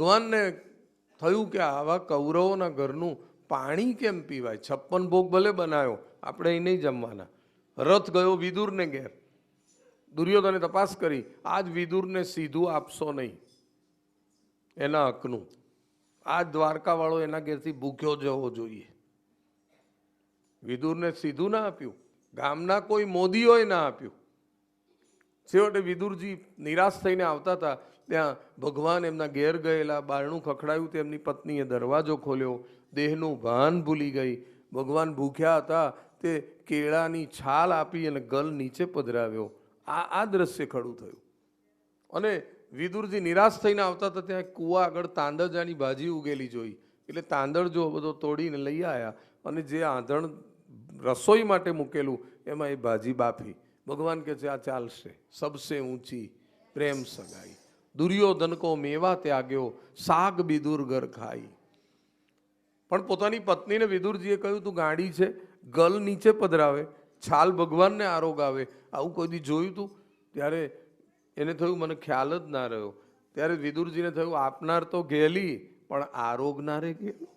ભગવાનને થયું કે આવા કૌરવોના ઘરનું પાણી કેમ પીવાય? 56 ભોગ ભલે બનાવ્યો, આપણે અહીં નહીં જમવાના. રથ ગયો વિદુરને ઘેર. દુર્યોધને તપાસ કરી, આજ વિદુરને સીધું આપશો નહીં એના હકનું. આજ દ્વારકાવાળો એના ઘેરથી ભૂખ્યો જવો જોઈએ. વિદુરને સીધું ના આપ્યું, ગામના કોઈ મોદીઓએ ના આપ્યું. છેવટે વિદુરજી નિરાશ થઈને આવતા હતા, ત્યાં ભગવાન એમના ઘેર ગયેલા, બારણું ખખડાયું, તેમની પત્નીએ દરવાજો ખોલ્યો, દેહનું ભાન ભૂલી ગઈ. ભગવાન ભૂખ્યા હતા, તે કેળાની છાલ આપી અને ગલ નીચે પધરાવ્યો. આ દ્રશ્ય ખડું થયું. અને વિદુરજી નિરાશ થઈને આવતા હતા, ત્યાં કૂવા આગળ તાંદળજાની ભાજી ઉગેલી જોઈ. એટલે તાંદળ જો બધો તોડીને લઈ આવ્યા અને જે આંધણ રસોઈ માટે મૂકેલું એમાં એ ભાજી બાફી. ભગવાન કહે છે આ ચાલશે. સબસે ઊંચી પ્રેમ સગાઈ, દુર્યોધન કો મેવા ત્યાગ્યો, સાગ વિદુર ઘર ખાઈ. પણ પોતાની પત્નીને વિદુરજીએ કહ્યું, તું ગાંડી છે, ગલ નીચે પધરાવે, છાલ ભગવાનને આરોગ આવે, આવું કોઈ દી જોયું તું? ત્યારે એને થયું મને ખ્યાલ જ ના રહ્યો. ત્યારે વિદુરજીને થયું આપનાર તો ગેલી, પણ આરોગનારે ગેલું.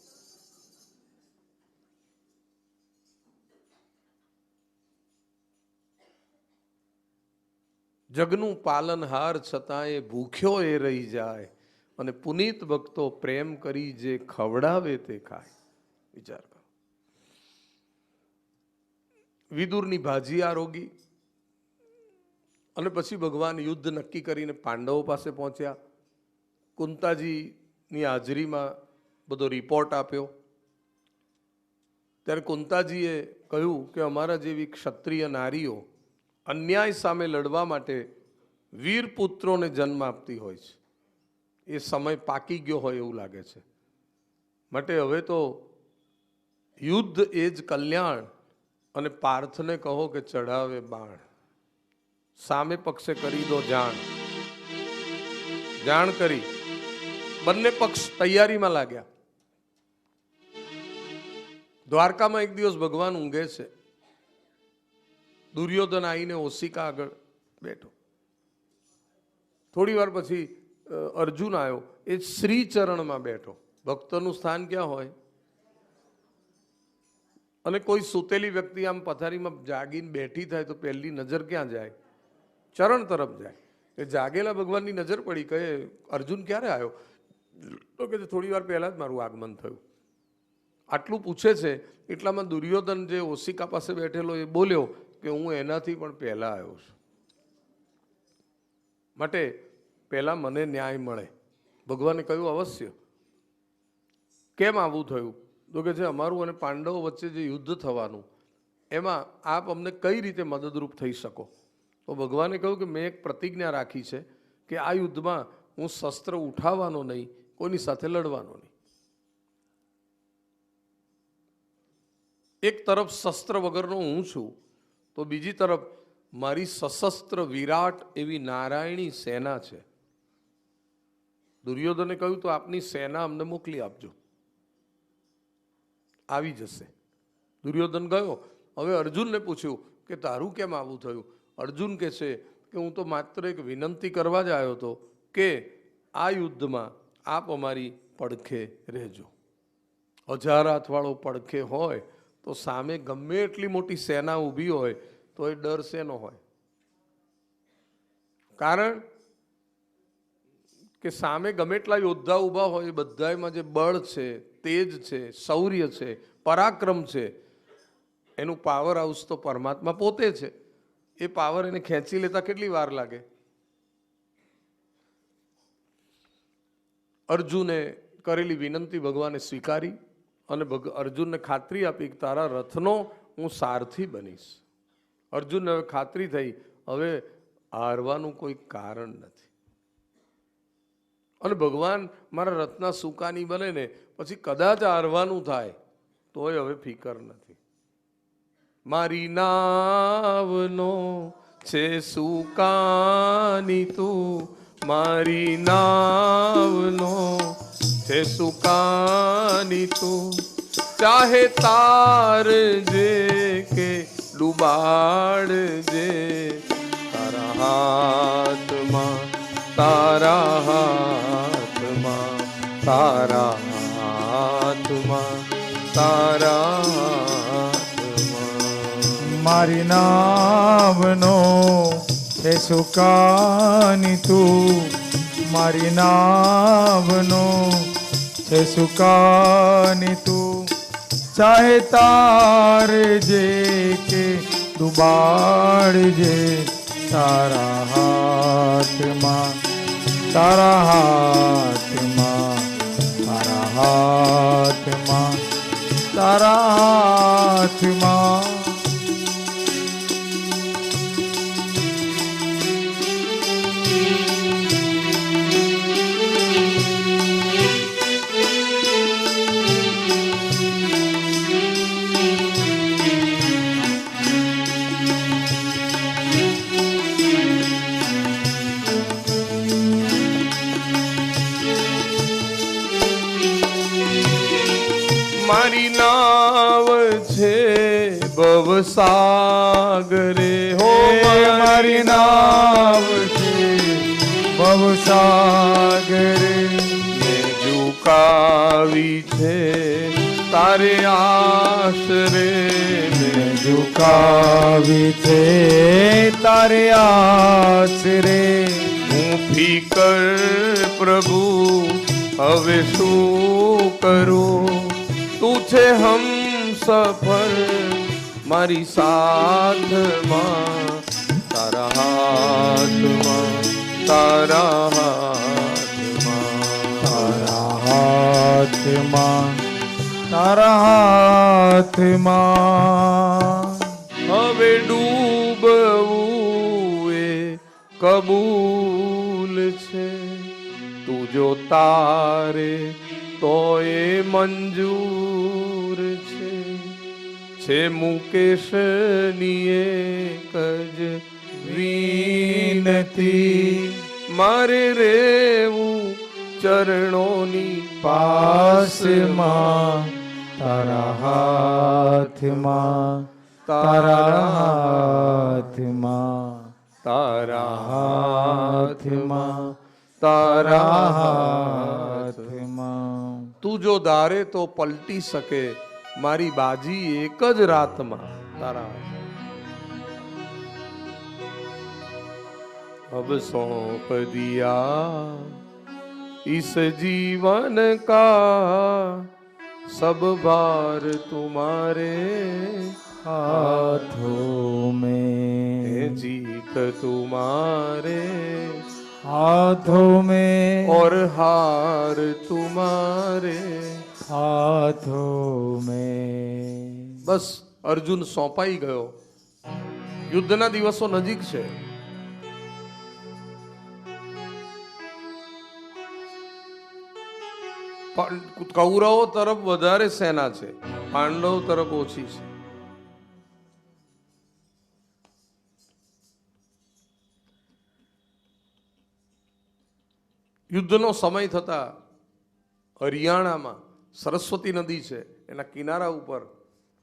જગનું પાલનહાર છતાં એ ભૂખ્યો એ રહી જાય, અને પુનિત ભક્તો પ્રેમ કરી જે ખવડાવે તે ખાય. વિચાર કરો. વિદુરની ભાજી આરોગી અને પછી ભગવાન યુદ્ધ નક્કી કરીને પાંડવો પાસે પહોંચ્યા. કુંતાજીની હાજરીમાં બધો રિપોર્ટ આપ્યો. ત્યારે કુંતાજીએ કહ્યું કે અમારા જેવી ક્ષત્રિય નારીઓ અન્યાય સામે લડવા માટે વીર પુત્રોને જન્મ આપતી હોય છે. એ સમય પાકી ગયો હોય એવું લાગે છે. માટે હવે તો યુદ્ધ એ જ કલ્યાણ, અને પાર્થને કહો કે ચઢાવે બાણ, સામે પક્ષે કરી દો જાણ. જાણ કરી બંને પક્ષ તૈયારીમાં લાગ્યા. દ્વારકામાં એક દિવસ ભગવાન ઊંઘે છે. દુર્યોધન આવીને ઓશિકા આગળ બેઠો. થોડી વાર પછી અર્જુન આવ્યો, એ શ્રી ચરણમાં બેઠો. ભક્તનું સ્થાન ક્યાં હોય? અને કોઈ સૂતેલી વ્યક્તિ આમ પથારીમાં જાગીને બેઠી થાય તો પહેલી નજર ક્યાં જાય? ચરણ તરફ જાય. એ જાગેલા ભગવાનની નજર પડી, કહે અર્જુન ક્યારે આવ્યો? તો કે થોડી વાર પહેલા જ મારું આગમન થયું. આટલું પૂછે છે એટલામાં દુર્યોધન જે ઓશિકા પાસે બેઠેલો એ બોલ્યો કે હું એનાથી પણ પહેલા આવ્યો છું, માટે પહેલા મને ન્યાય મળે. ભગવાને કહ્યું અવશ્ય. કેમ આવું થયું? તો કે છે અમારું અને પાંડવો વચ્ચે જે યુદ્ધ થવાનું એમાં આપ અમને કઈ રીતે મદદરૂપ થઈ શકો? તો ભગવાને કહ્યું કે મેં એક પ્રતિજ્ઞા રાખી છે કે આ યુદ્ધમાં હું શસ્ત્ર ઉઠાવવાનો નહીં, કોઈની સાથે લડવાનો નહીં. એક તરફ શસ્ત્ર વગરનો હું છું, તો બીજી તરફ મારી સશસ્ત્ર વિરાટ એવી નારાયણી સેના છે. દુર્યોધને કહ્યું તો આપની સેના અમને મોકલી આપજો, આવી જશે. દુર્યોધન ગયો. હવે અર્જુનને પૂછ્યું કે તારું કેમ આવું થયું? અર્જુન કહે છે કે હું તો માત્ર એક વિનંતી કરવા જ આવ્યો હતો કે આ યુદ્ધમાં આપ અમારી પડખે રહેજો. 1000 હાથવાળો પડખે હોય તો સામે ગમે એટલી મોટી સેના ઊભી હોય તો એ ડર શેનો હોય? કારણ કે સામે ગમે એટલા યોદ્ધા ઊભા હોય, એ બધામાં જે બળ છે, તેજ છે, શૌર્ય છે, પરાક્રમ છે, એનું પાવર હાઉસ તો પરમાત્મા પોતે છે. એ પાવર એને ખેંચી લેતા કેટલી વાર લાગે? અર્જુને કરેલી વિનંતી ભગવાને સ્વીકારી અને અર્જુનને ખાતરી આપી કે તારા રથનો હું સારથી બનીશ. અર્જુનને હવે ખાતરી થઈ, હવે હારવાનું કોઈ કારણ નથી. અને ભગવાન મારા રથના સુકાની બને ને પછી કદાચ હારવાનું થાય તોય હવે ફિકર નથી. મારી નાવનો છે સુકાની તું, મારી નાવનો છે સુકાની તું, ચાહે તારજે કે ડુબાડજે, તારા હાથમાં તારા હાથમાં, તારા હાથમાં. મારી નાવનો છે સુકાની તું, મારી નાવનો છે સુકાની તું, ચાહે તારે જે કે ડુબાડજે તારા હાથમાં, તારા હાથમાં, તારા હાથમાં, તારા હાથમાં. મારી નાવ છે ભવસાગરે, હો મારી નાવ છે ભવસાગરે, મેં ઝુકાવી છે તારે આશરે, મેં ઝુકાવી છે તારે આશરે. હું ફીકર પ્રભુ હવે શું કરું, તું છે હમ સફર મારી સાથમાં, તારા હાથમાં, તારા હાથમાં, તારા હાથમાં, તારા હાથમાં. હવે ડૂબવું એ કબૂલ છે, તું જો તારે તો એ મંજૂર છે મુકેશની એક જ વિનતી, મારે રેવું ચરણોની પાસમાં, તારા હાથમાં, તારા હાથમાં, તારા હાથમાં, તારા હાથમાં. તું જો ધારે તો પલટી શકે મારી બાજી એક જ રાતમાં, તારા अब सौंप दिया इस जीवन का सब भार तुम्हारे हाथों में, जीत तुम्हारे हाथों में, और हार तुम्हारे हाथों में. બસ અર્જુન સોંપાઈ ગયો. યુદ્ધના દિવસો નજીક છે. કૌરવો તરફ વધારે સેના છે, પાંડવ તરફ ઓછી છે. યુદ્ધનો સમય થતા હરિયાણામાં સરસ્વતી નદી છે, એના કિનારા ઉપર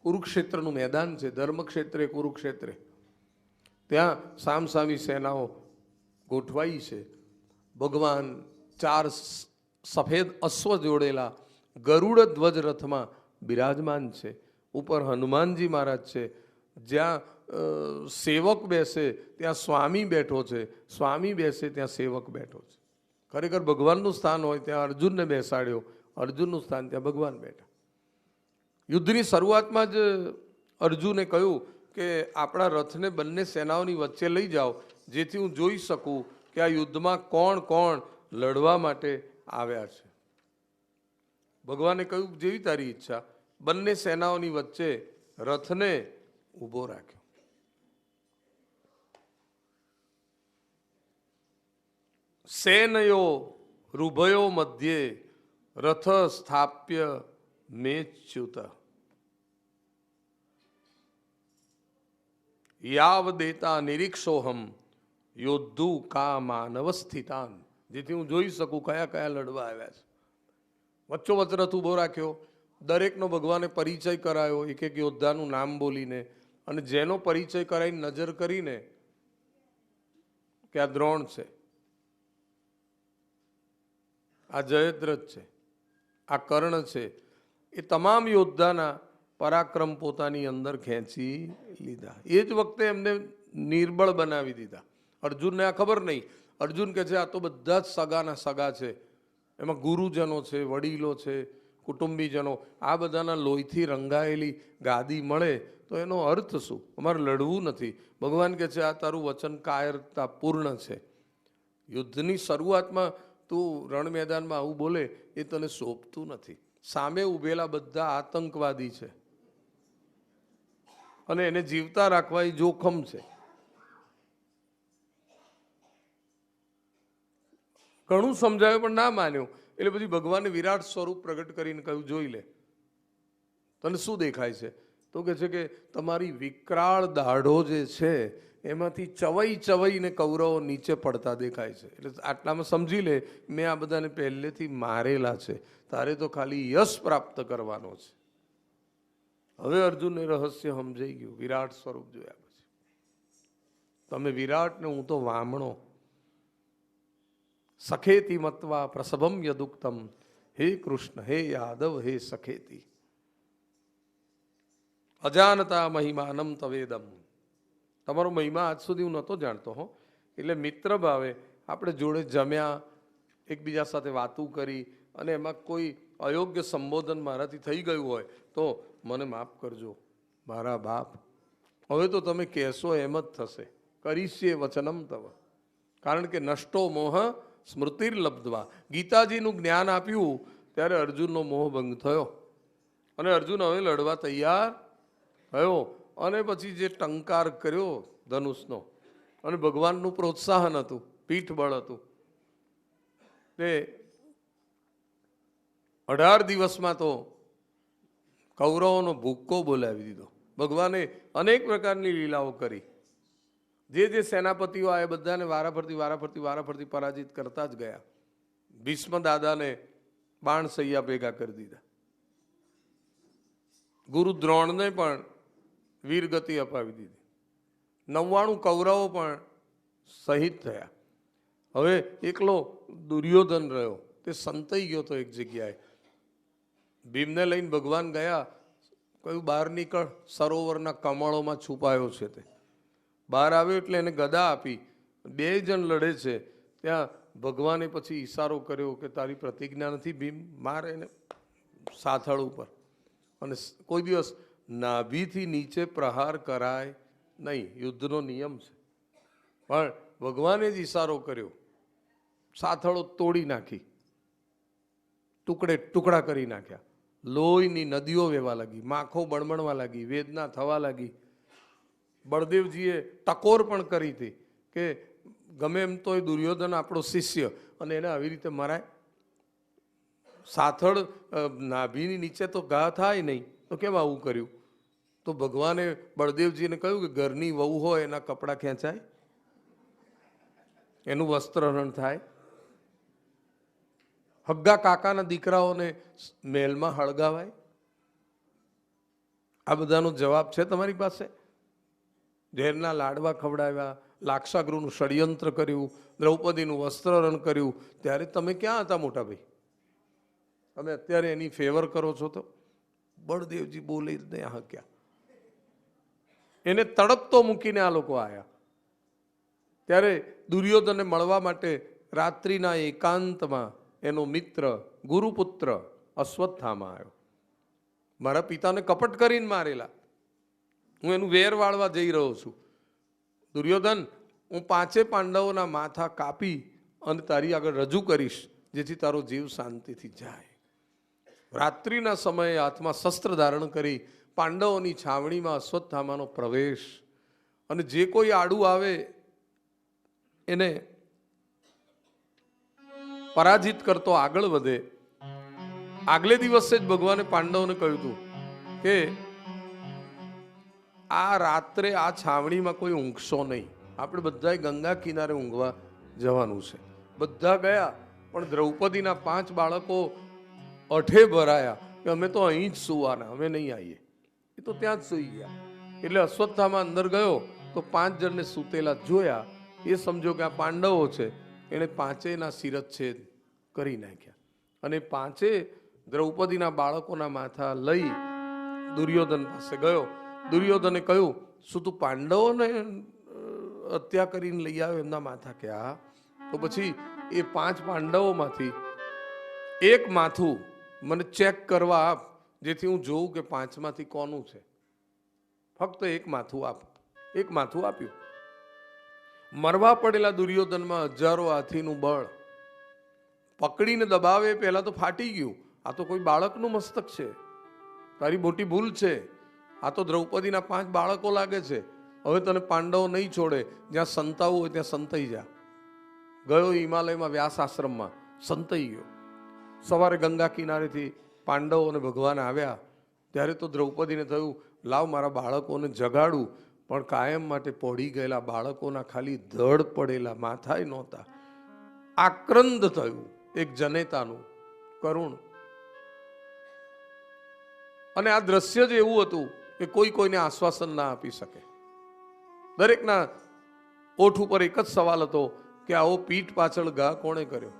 કુરુક્ષેત્રનું મેદાન છે. ધર્મક્ષેત્રે કુરુક્ષેત્રે ત્યાં સામસામી સેનાઓ ગોઠવાઈ છે. ભગવાન 4 સફેદ અશ્વ જોડેલા ગરુડ ધ્વજ રથમાં બિરાજમાન છે. ઉપર હનુમાનજી મહારાજ છે. જ્યાં સેવક બેસે ત્યાં સ્વામી બેઠો છે, સ્વામી બેસે ત્યાં સેવક બેઠો છે. ખરેખર ભગવાનનું સ્થાન હોય ત્યાં અર્જુનને બેસાડ્યો, અર્જુનનું સ્થાન ત્યાં ભગવાન બેઠા. યુદ્ધની શરૂઆતમાં જ અર્જુને કહ્યું કે આપણા રથને બંને સેનાઓની વચ્ચે લઈ જાઓ, જેથી હું જોઈ શકું કે આ યુદ્ધમાં કોણ કોણ લડવા માટે આવ્યા છે. ભગવાને કહ્યું જેવી તારી ઈચ્છા. બંને સેનાઓની વચ્ચે રથને ઊભો રાખ્યો. સેનયો રૂભયો મધ્યે રથ સ્થાપ્ય મેચ્યુત યાવ દેતા નિરીક્ષોહમ યોદ્ધુ કા માનવ સ્થિતાન, જેથી હું જોઈ શકું કયા કયા લડવા આવ્યા છે. વચ્ચોવચ્ચ રથ ઊભો રાખ્યો. દરેકનો ભગવાને પરિચય કરાયો, એક એક યોદ્ધાનું નામ બોલીને, અને જેનો પરિચય કરાવીને નજર કરીને કે આ દ્રોણ છે, આ જયદ્રથ છે, આ કર્ણ છે એ તમામ યોદ્ધાના પરાક્રમ પોતાની અંદર ખેંચી લીધા. એ જ વખતે એમને નિર્બળ બનાવી દીધા. અર્જુનને આ ખબર નહીં. અર્જુન કહે છે આ તો બધા જ સગાના સગા છે, એમાં ગુરુજનો છે, વડીલો છે, કુટુંબીજનો, આ બધાના લોહીથી રંગાયેલી ગાદી મળે તો એનો અર્થ શું? અમારે લડવું નથી. ભગવાન કહે છે આ તારું વચન કાયરતા પૂર્ણ છે. યુદ્ધની શરૂઆતમાં તું રણ મેદાનમાં આવું બોલે એ તને શોભતું નથી. સામે ઉભેલા બધા આતંકવાદી છે અને એને જીવતા રાખવા એ જોખમ છે. ઘણું સમજાવ્યું પણ ના માન્યું. એટલે પછી ભગવાને વિરાટ સ્વરૂપ પ્રગટ કરીને કહ્યું જોઈ લે તને શું દેખાય છે? તો કહે છે કે તમારી વિકરાળ દાઢો જે છે એમાંથી ચવાઈ ચવાઈને કૌરવો નીચે પડતા દેખાય છે. એટલે આટલામાં સમજી લે મેં આ બધાને પહેલેથી મારેલા છે, તારે તો ખાલી યશ પ્રાપ્ત કરવાનો છે. હવે અર્જુનને રહસ્ય સમજાઈ ગયું. વિરાટ સ્વરૂપ જોયા પછી તમે વિરાટ ને હું તો વામણો. સખેતી મત્વા પ્રસભમ યદુક્તમ, હે કૃષ્ણ હે યાદવ હે સખેતી અજાનતા મહિમાનમ તવેદમ. તમારો મહિમા આજ સુધી હું નહોતો જાણતો હો. એટલે મિત્ર ભાવે આપણે જોડે જમ્યા, એકબીજા સાથે વાતું કરી અને એમાં કોઈ અયોગ્ય સંબોધન મારાથી થઈ ગયું હોય તો મને માફ કરજો મારા બાપ. હવે તો તમે કહેશો એમ જ થશે. કરીશ્યે વચનમ તવ. કારણ કે નષ્ટો મોહ સ્મૃતિર્લબ્ધવા. ગીતાજીનું જ્ઞાન આપ્યું ત્યારે અર્જુનનો મોહ ભંગ થયો અને અર્જુન હવે લડવા તૈયાર થયો. અને પછી જે ટંકાર કર્યો ધનુષનો અને ભગવાનનું પ્રોત્સાહન હતું, પીઠબળ હતું, તે 18 દિવસમાં તો કૌરવોનો ભૂક્કો બોલાવી દીધો. ભગવાને અનેક પ્રકારની લીલાઓ કરી. જે સેનાપતિઓ આ બધાને વારાફરતી પરાજિત કરતા જ ગયા. ભીષ્મ દાદાને બાણ સૈયા ભેગા કરી દીધા. ગુરુ દ્રોણને પણ વીરગતિ અપાવી દીધી. 99 કૌરવો પણ શહીદ થયા. હવે એકલો દુર્યોધન રહ્યો. તે સંતાઈ ગયો તો એક જગ્યાએ. ભીમને લઈને ભગવાન ગયા, કહ્યું બહાર નીકળ, સરોવરના કમળોમાં છુપાયો છે. તે બહાર આવ્યો એટલે એને ગદા આપી. 2 જણ લડે છે. ત્યાં ભગવાને પછી ઈશારો કર્યો કે તારી પ્રતિજ્ઞા નથી ભીમ, માર એને સાથળ ઉપર. અને કોઈ દિવસ નાભીથી નીચે પ્રહાર કરાય નહીં, યુદ્ધનો નિયમ છે. પણ ભગવાને જ ઈશારો કર્યો, સાથળો તોડી નાખી, ટુકડા કરી નાખ્યા. લોહીની નદીઓ વહેવા લાગી, માખો બળબણવા લાગી, વેદના થવા લાગી. બળદેવજીએ ટકોર પણ કરી હતી કે ગમે એમ તો એ દુર્યોધન આપણો શિષ્ય અને એને આવી રીતે મરાય. સાથળ નાભીની નીચે તો ઘા થાય નહીં તો કેમ આવું કર્યું? તો ભગવાને બળદેવજીને કહ્યું કે ઘરની વહુ હોય એના કપડાં ખેંચાય, એનું વસ્ત્રહરણ થાય. હગ્ગા કાકાના દીકરાઓને મહેલમાં હળગાવાય. આ બધાનો જવાબ છે તમારી પાસે? ઝેરના લાડવા ખવડાવ્યા, લાક્ષાગૃહનું ષડયંત્ર કર્યું, દ્રૌપદીનું વસ્ત્રહરણ કર્યું, ત્યારે તમે ક્યાં હતા મોટા ભાઈ? તમે અત્યારે એની ફેવર કરો છો તો બળદેવજી બોલે જ નહીં હક્યા. એને તડપતો મૂકીને આ લોકો આવ્યા. ત્યારે દુર્યોધનને મળવા માટે રાત્રિના એકાંતમાં એનો મિત્ર ગુરુપુત્ર અશ્વત્થામા આવ્યો. મારા પિતાને કપટ કરીને મારેલા, હું એનું વેર વાળવા જઈ રહ્યો છું. દુર્યોધન, હું 5 પાંડવોના માથા કાપી અને તારી આગળ રજૂ કરીશ, જેથી તારો જીવ શાંતિથી જાય. રાત્રિના સમયે હાથમાં શસ્ત્ર ધારણ કરી પાંડવોની છાવણીમાં અશ્વત્થામાનો પ્રવેશ. અને જે કોઈ આડું આવે એને પરાજિત કરતો આગળ વધે. આગલે દિવસે જ ભગવાને પાંડવોને કહ્યું હતું કે આ રાત્રે આ છાવણીમાં કોઈ ઊંઘશો નહીં, આપણે બધાએ ગંગા કિનારે ઊંઘવા જવાનું છે. બધા ગયા, પણ દ્રૌપદીના 5 બાળકો અઠે ભરાયા કે અમે તો અહીં જ સુવાના, અમે નહીં આવીએ. એ તો ત્યાં જ સૂઈ ગયા. એટલે અશ્વત્થામા અંદર ગયો તો 5 જણને સૂતેલા જોયા. એ સમજો કે આ પાંડવો છે. એણે 5ના શિરચ્છેદ કરી નાખ્યા. અને 5 દ્રૌપદીના બાળકોના માથા લઈ દુર્યોધન પાસે ગયો. દુર્યોધને કહ્યું, શું તું પાંડવોને હત્યા કરીને લઈ આવ્યો એમના માથા? કે હા. તો પછી એ 5 પાંડવોમાંથી એક માથું મને ચેક કરવા આપ, જેથી હું જોઉં કે 5માંથી કોનું છે. ફક્ત એક માથું આપ. એક માથું આપ્યું. મરવા પડેલા દુર્યોધનમાં હજારો હાથીનું બળ. પકડીને દબાવે પહેલા તો ફાટી ગયું. આ તો કોઈ બાળકનું મસ્તક છે, તારી મોટી ભૂલ છે. આ તો દ્રૌપદીના 5 બાળકો લાગે છે. હવે તને પાંડવો નહીં છોડે. જ્યાં સંતાવું હોય ત્યાં સંતાઈ જા. ગયો હિમાલયમાં વ્યાસ આશ્રમમાં સંતાઈ ગયો. સવારે ગંગા કિનારેથી પાંડવો અને ભગવાન આવ્યા ત્યારે તો દ્રૌપદીને થયું, લાવ મારા બાળકોને જગાડું. પણ કાયમ માટે પડી ગયેલા બાળકોના ખાલી ધડ પડેલા, માથાય નહોતા. આક્રંદ થયું એક જનેતાનું કરુણ. અને આ દ્રશ્ય જ એવું હતું કે કોઈ કોઈને આશ્વાસન ના આપી શકે. દરેકના ઓઠ ઉપર એક જ સવાલ હતો કે આવો પીઠ પાછળ ઘા કોણે કર્યો?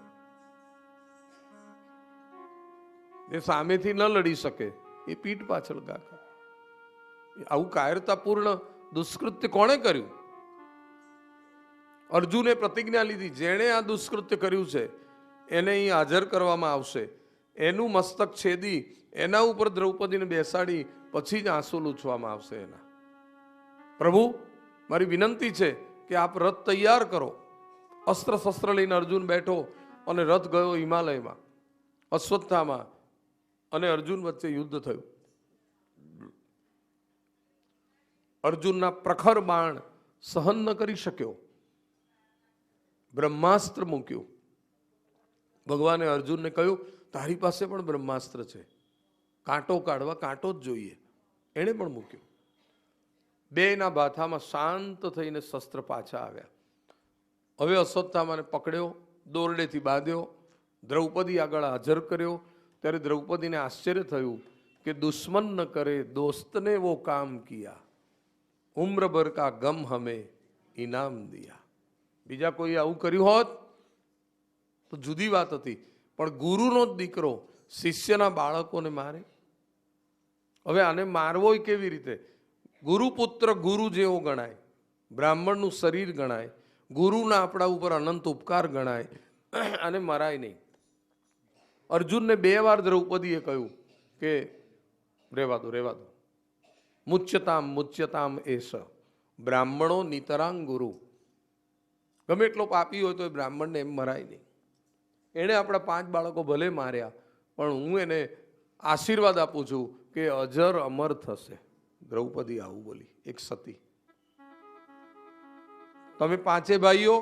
એ સામેથી ન લડી શકે, એ પીઠ પાછળ ઘા કરે. આવું કાયરતાપૂર્ણ દુષ્કૃત્ય કોણે કર્યું? અર્જુને પ્રતિજ્ઞા લીધી, જેણે આ દુષ્કૃત્ય કર્યું છે એને અહીં હાજર કરવામાં આવશે. એનું મસ્તક છેદી એના ઉપર દ્રૌપદીને બેસાડી પછી જ આંસુ લૂછવામાં આવશે એના. પ્રભુ, મારી વિનંતી છે કે આપ રથ તૈયાર કરો. અસ્ત્ર શસ્ત્ર લઈને અર્જુન બેઠો અને રથ ગયો હિમાલયમાં. અશ્વત્થામા અને અર્જુન વચ્ચે યુદ્ધ થયું. અર્જુનના પ્રખર બાણ સહન ન કરી શક્યો, બ્રહ્માસ્ત્ર મૂક્યું. ભગવાને અર્જુનને કહ્યું, તારી પાસે પણ બ્રહ્માસ્ત્ર છે, કાંટો કાઢવા કાંટો જ જોઈએ. એણે પણ મૂક્યું. બેયના બાથામાં શાંત થઈને શસ્ત્ર પાછા આવ્યા. હવે અશ્વત્થામાને પકડ્યો, દોરડેથી બાંધ્યો, દ્રૌપદી આગળ હાજર કર્યો. ત્યારે દ્રૌપદીને આશ્ચર્ય થયું કે દુશ્મન ન કરે દોસ્તને વો કામ કિયા, ઉમ્ર ભર કા ગમ હમે ઇનામ દિયા. બીજા કોઈ આવું કર્યું હોત તો જુદી વાત હતી, પણ ગુરુનો જ દીકરો શિષ્યના બાળકોને મારે. હવે આને મારવો કેવી રીતે? ગુરુપુત્ર ગુરુ જેવો ગણાય, બ્રાહ્મણનું શરીર ગણાય, ગુરુના આપણા ઉપર અનંત ઉપકાર ગણાય, અને મરાય નહીં. અર્જુનને 2 વાર દ્રૌપદીએ કહ્યું કે રેવા દો, રેવા દો. મુચ્યતામ મુચ્યતામ એસ, બ્રાહ્મણો નિતરાંગ ગુરુ. ગમે એટલો પાપી હોય તો એ બ્રાહ્મણને એમ મરાય નહીં. એણે આપણા 5 બાળકો ભલે માર્યા, પણ હું એને આશીર્વાદ આપું છું કે અજર અમર થશે. દ્રૌપદી આવું બોલી, એક સતી. તમે 5 ભાઈઓ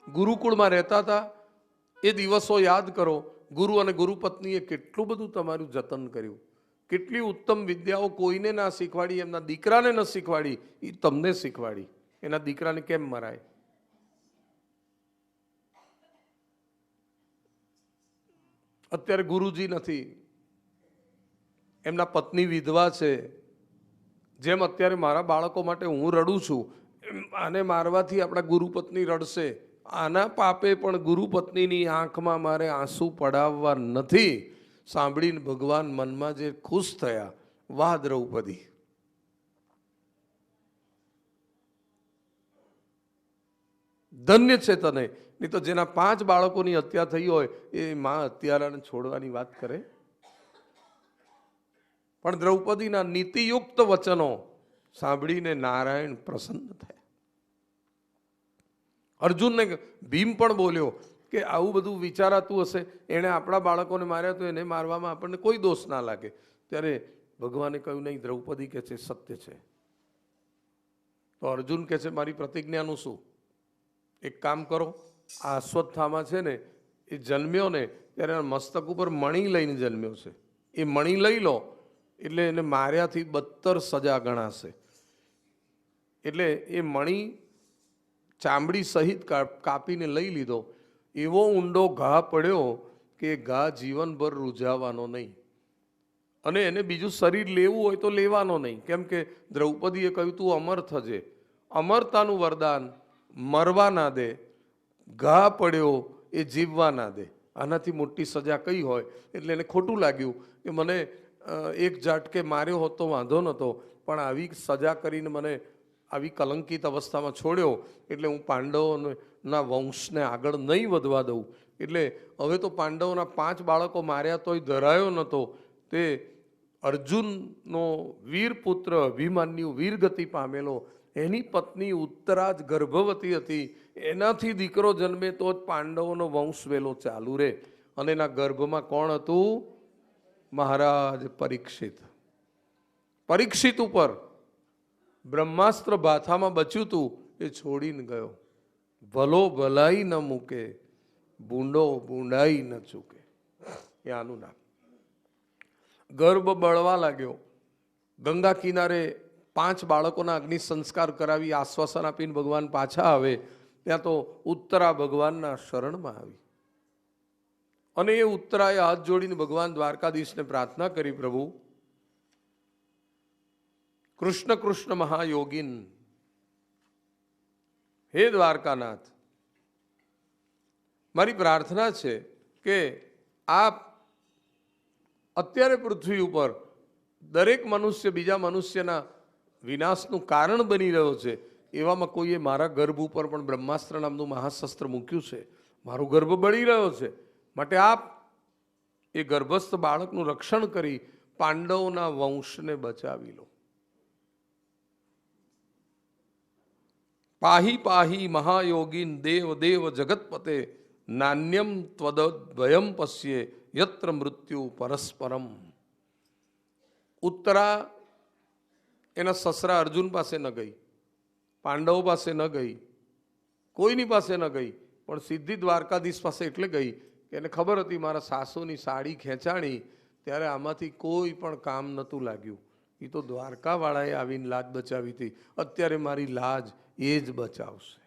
ગુરુકુળમાં રહેતા હતા, એ દિવસો યાદ કરો. ગુરુ અને ગુરુપત્નીએ કેટલું બધું તમારું જતન કર્યું, કેટલી ઉત્તમ વિદ્યાઓ કોઈને ના શીખવાડી, એમના દીકરાને ન શીખવાડી, એ તમને શીખવાડી. એના દીકરાને કેમ મરાય? અત્યારે ગુરુજી નથી, એમના પત્ની વિધવા છે. જેમ અત્યારે મારા બાળકો માટે હું રડું છું, આને મારવાથી આપણા ગુરુપત્ની રડશે. આના પાપે પણ ગુરુપત્નીની આંખમાં મારે આંસુ પડાવવા નથી. સાંભળીને ભગવાન મનમાં જે ખુશ થયા, વાહ દ્રૌપદી, ધન્ય છે તને. નહીં તો જેના 5 બાળકોની હત્યા થઈ હોય એ માં હત્યારાને છોડવાની વાત કરે. પણ દ્રૌપદીના નીતિયુક્ત વચનો સાંભળીને નારાયણ પ્રસન્ન થયા. અર્જુનને ભીમ પણ બોલ્યો કે આવું બધું વિચારાતું હશે, એણે આપણા બાળકોને માર્યા તો એને મારવામાં આપણને કોઈ દોષ ના લાગે. ત્યારે ભગવાને કહ્યું, નહીં, દ્રૌપદી કે છે સત્ય છે. તો અર્જુન કે છે, મારી પ્રતિજ્ઞાનું શું? એક કામ કરો, આ અશ્વત્થામા છે ને, એ જન્મ્યો ને ત્યારે મસ્તક ઉપર મણી લઈને જન્મ્યો છે. એ મણી લઈ લો એટલે એને માર્યાથી 72 સજા ગણાશે. એટલે એ મણી ચામડી સહિત કાપીને લઈ લીધો. એવો ઊંડો ઘા પડ્યો કે ઘા જીવનભર રૂઝાવાનો નહીં. અને એને બીજું શરીર લેવું હોય તો લેવાનો નહીં, કેમ કે દ્રૌપદીએ કહ્યું, તું અમર થજે. અમરતાનું વરદાન મરવા ના દે, ઘા પડ્યો એ જીવવા ના દે. આનાથી મોટી સજા કઈ હોય? એટલે એને ખોટું લાગ્યું કે મને એક ઝાટકે માર્યો હોત તો વાંધો નહોતો, પણ આવી સજા કરીને મને આવી કલંકિત અવસ્થામાં છોડ્યો, એટલે હું પાંડવોના વંશને આગળ નહીં વધવા દઉં. એટલે હવે તો પાંડવોના 5 બાળકો માર્યા તોય ધરાયો નહોતો. તે અર્જુનનો વીર પુત્ર અભિમન્યુ વીરગતિ પામેલો, એની પત્ની ઉત્તરા જ ગર્ભવતી હતી. એનાથી દીકરો જન્મે તો જ પાંડવોનો વંશ વેલો ચાલુ રહે. અને એના ગર્ભમાં કોણ હતું? મહારાજ પરીક્ષિત. પરીક્ષિત ઉપર બ્રહ્માસ્ત્ર ભાથામાં બચ્યું હતું, એ છોડીને ગયો. ભલો ભલાઈ ન મૂકે, બૂંડો બૂંડાઈ ન ચૂકે. એ આનું નામ. ગર્ભ બળવા લાગ્યો. ગંગા કિનારે 5 બાળકોના અગ્નિ સંસ્કાર કરાવી આશ્વાસન આપીને ભગવાન પાછા આવે. ત્યાં તો ઉત્તરા ભગવાનના શરણમાં આવી. અને એ ઉત્તરાએ હાથ જોડીને ભગવાન દ્વારકાધીશને પ્રાર્થના કરી, પ્રભુ કૃષ્ણ કૃષ્ણ મહાયોગીન, હે દ્વારકાનાથ, મારી પ્રાર્થના છે કે આપ અત્યારે પૃથ્વી ઉપર દરેક મનુષ્ય બીજા મનુષ્યના વિનાશનું કારણ બની રહ્યો છે. એવામાં કોઈએ મારા ગર્ભ ઉપર પણ બ્રહ્માસ્ત્ર નામનું મહાશસ્ત્ર મૂક્યું છે. મારો ગર્ભ બળી રહ્યો છે. માટે આપ એ ગર્ભસ્થ બાળકનું રક્ષણ કરી પાંડવોના વંશને બચાવી લો. પાહી પાહી મહાયોગીન દેવ દેવ જગતપતે, નાન્યમ ત્વદભયમ પશ્યે યત્ર મૃત્યુ પરસ્પરમ. ઉત્તરા એના સસરા અર્જુન પાસે ન ગઈ, પાંડવો પાસે ન ગઈ, કોઈની પાસે ન ગઈ, પણ સીધી દ્વારકાધીશ પાસે એટલે ગઈ કે એને ખબર હતી મારા સાસુની સાડી ખેંચાણી ત્યારે આમાંથી કોઈ પણ કામ નહોતું લાગ્યું. એ તો દ્વારકાવાળાએ આવીને લાજ બચાવી હતી. અત્યારે મારી લાજ એ જ બચાવશે.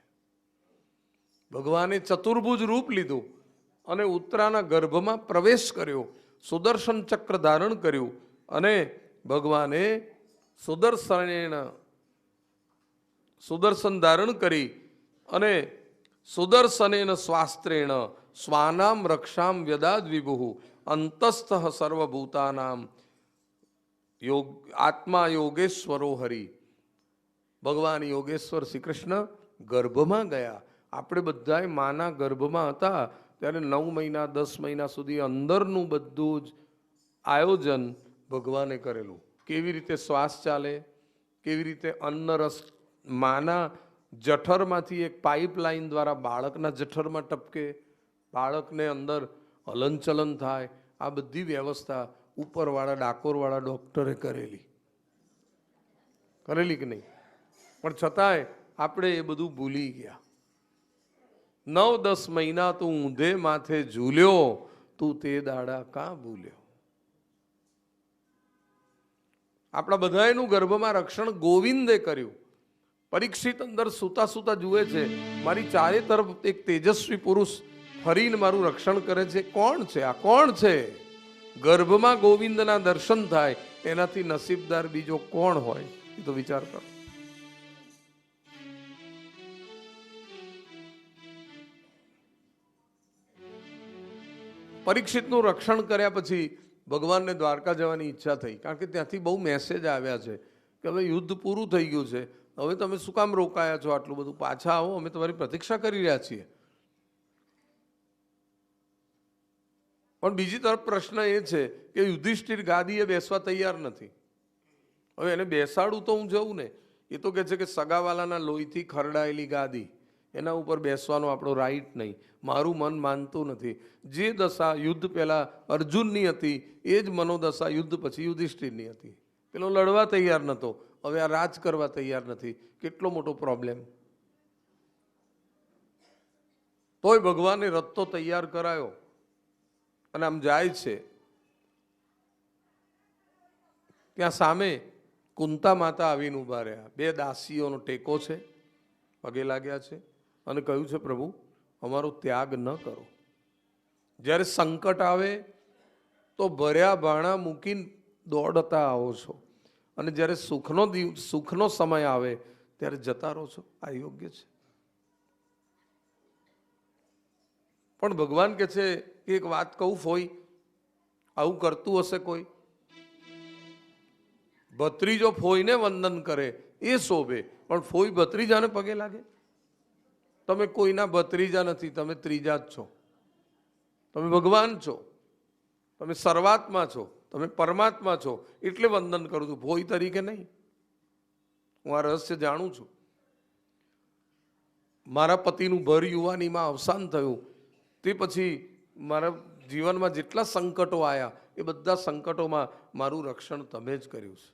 ભગવાને ચતુર્ભુજ રૂપ લીધું અને ઉત્તરાના ગર્ભમાં પ્રવેશ કર્યો. સુદર્શન ચક્ર ધારણ કર્યું અને ભગવાને સુદર્શન ધારણ કરી અને સુદર્શનેન સ્વાસ્ત્રેણ સ્વાનામ રક્ષામ વ્યદાદ વિભુ અંતસ્થ સર્વભૂતાનામ આત્મા યોગેશ્વરો હરિ. ભગવાન યોગેશ્વર શ્રી કૃષ્ણ ગર્ભમાં ગયા. આપણે બધાય માના ગર્ભમાં હતા ત્યારે 9 મહિના 10 મહિના સુધી અંદરનું બધું જ આયોજન ભગવાને કરેલું. કેવી રીતે શ્વાસ ચાલે, કેવી રીતે અન્ન રસ માના જઠરમાંથી એક પાઇપલાઇન દ્વારા બાળકના જઠરમાં ટપકે, બાળકને અંદર હલનચલન થાય, આ બધી વ્યવસ્થા ઉપરવાળા ડાકોરવાળા ડૉક્ટરે કરેલી કે નહીં? પણ છતાંય આપણે એ બધું ભૂલી ગયા. 9-10 મહિના તું ઊંધે માથે ઝૂલ્યો, તું તે દાડા કાં ભૂલ્યો? આપણા બધાનું ગર્ભમાં રક્ષણ ગોવિંદે કર્યું. પરીક્ષિત અંદર સૂતા સૂતા જુએ છે મારી ચારે તરફ એક તેજસ્વી પુરુષ ફરીને મારું રક્ષણ કરે છે. કોણ છે આ? કોણ છે? ગર્ભમાં ગોવિંદના દર્શન થાય એનાથી નસીબદાર બીજો કોણ હોય? એ તો વિચાર કરો. પરીક્ષિતનું રક્ષણ કર્યા પછી ભગવાનને દ્વારકા જવાની ઈચ્છા થઈ, કારણ કે ત્યાંથી બહુ મેસેજ આવ્યા છે કે હવે યુદ્ધ પૂરું થઈ ગયું છે, હવે તમે શું કામ રોકાયા છો આટલું બધું? પાછા આવો, અમે તમારી પ્રતીક્ષા કરી રહ્યા છીએ. પણ બીજી તરફ પ્રશ્ન એ છે કે યુધિષ્ઠિર ગાદીએ બેસવા તૈયાર નથી. હવે એને બેસાડું તો હું જઉં ને? એ તો કહે છે કે સગાવાલાના લોહીથી ખરડાયેલી ગાદી, એના ઉપર બેસવાનો આપણો રાઈટ નહીં. મારું મન માનતું નથી. જે દશા યુદ્ધ પહેલા અર્જુનની હતી એ જ મનોદશા યુદ્ધ પછી યુધિષ્ઠિરની હતી. પેલો લડવા તૈયાર નહોતો, હવે આ રાજ કરવા તૈયાર નથી. કેટલો મોટો પ્રોબ્લેમ! તોય ભગવાને રથ તો તૈયાર કરાયો અને આમ જાય છે. ત્યાં સામે કુંતા માતા આવીને ઊભા રહ્યા. 2 દાસીઓનો ટેકો છે, પગે લાગ્યા છે અને કહ્યું છે પ્રભુ અમારો ત્યાગ ન કરો. જ્યારે સંકટ આવે તો ભર્યા ભાણા મૂકીને દોડતા આવો છો, અને જ્યારે સુખનો સમય આવે ત્યારે જતા રહો છો. આ યોગ્ય છે? પણ ભગવાન કે છે કે એક વાત કહું ફોઈ, આવું કરતું હશે કોઈ? ભત્રીજો ફોઈને વંદન કરે એ શોભે, પણ ફોઈ ભત્રીજાને પગે લાગે? તમે કોઈના ભત્રીજા નથી, તમે ત્રીજા જ છો. તમે ભગવાન છો, તમે સર્વાત્મા છો, તમે પરમાત્મા છો, એટલે વંદન કરું છું, ફોઈ તરીકે નહીં. હું આ રહસ્ય જાણું છું. મારા પતિનું ભર યુવાનીમાં અવસાન થયું તે પછી મારા જીવનમાં જેટલા સંકટો આવ્યા એ બધા સંકટોમાં મારું રક્ષણ તમે જ કર્યું છે.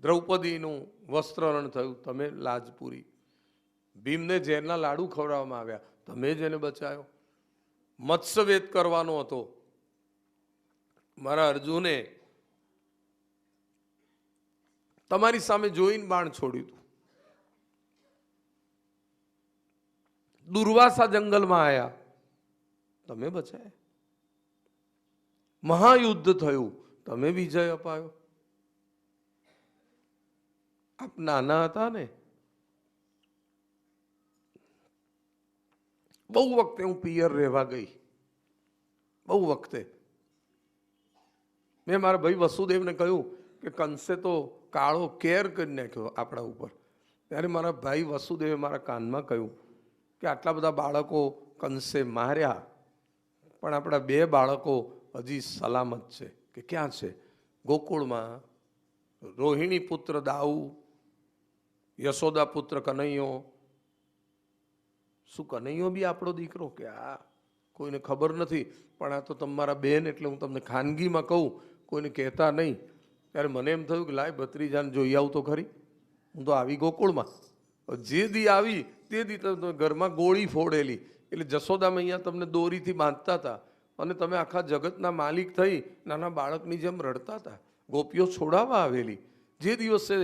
દ્રૌપદીનું વસ્ત્રહરણ થયું, તમે લાજ પૂરી. ભીમને ઝેરના લાડુ ખવડાવવામાં આવ્યા, તમે જ એને બચાયો. મત્સ્યવેદ કરવાનો હતો, મારા અર્જુને તમારી સામે જોઈને બાણ છોડ્યું હતું. દુર્વાસા જંગલમાં આવ્યા, તમે બચાયા. મહાયુદ્ધ થયું, તમે વિજય અપાયો. આપ નાના હતા ને, બહુ વખતે હું પિયર રહેવા ગઈ, બહુ વખતે મેં મારા ભાઈ વસુદેવને કહ્યું કે કંસે તો કાળો કેર કરી નાખ્યો આપણા ઉપર. ત્યારે મારા ભાઈ વસુદેવે મારા કાનમાં કહ્યું કે આટલા બધા બાળકો કંસે માર્યા, પણ આપણા 2 બાળકો હજી સલામત છે. કે ક્યાં છે? ગોકુળમાં. રોહિણી પુત્ર દાઉ, યશોદા પુત્ર કનૈયો. શું કનૈયો બી આપણો દીકરો? કે આ કોઈને ખબર નથી, પણ આ તો તમારા બેન, એટલે હું તમને ખાનગીમાં કહું, કોઈને કહેતા નહીં. ત્યારે મને એમ થયું કે લાય ભત્રીજાને જોઈ આવું તો ખરી. હું તો આવી ગોકુળમાં. જે દી આવી તે દી ઘરમાં ગોળી ફોડેલી, એટલે જશોદામાં અહીંયા તમને દોરીથી બાંધતા હતા અને તમે આખા જગતના માલિક થઈ નાના બાળકની જેમ રડતા હતા. ગોપીઓ છોડાવવા આવેલી. જે દિવસે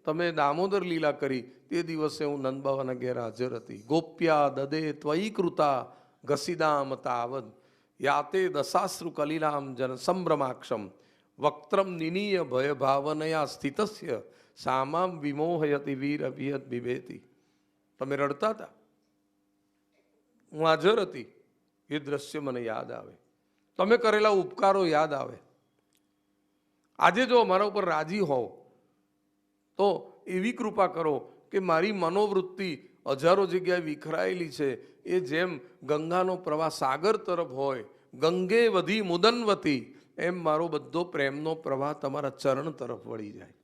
તમે દામોદર લીલા કરી તે દિવસે હું નંદબાવાના ઘેર હાજર હતી. ગોપ્યા દદે ત્વયી કૃતા ઘસીદામ તાવદ યાતે દશાશ્રુ કલિલામ જન સંભ્રમાક્ષમ વક્ત્રમ નિનીય ભય ભાવનયા સ્થિતસ્ય સામામ વિમોહયતિ વીર અભિયત બિભેતી. તમે રડતા હતા, હું હાજર હતી. એ દ્રશ્ય મને યાદ આવે, તમે કરેલા ઉપકારો યાદ આવે. આજે જો અમારા ઉપર રાજી હોવ તો એવી કૃપા કરો કે મારી મનોવૃત્તિ હજારો જગ્યાએ વિખરાયેલી છે, એ જેમ ગંગાનો પ્રવાહ સાગર તરફ હોય, ગંગે વધી મુદનવતી, એમ મારો બધો પ્રેમનો પ્રવાહ તમારા ચરણ તરફ વળી જાય.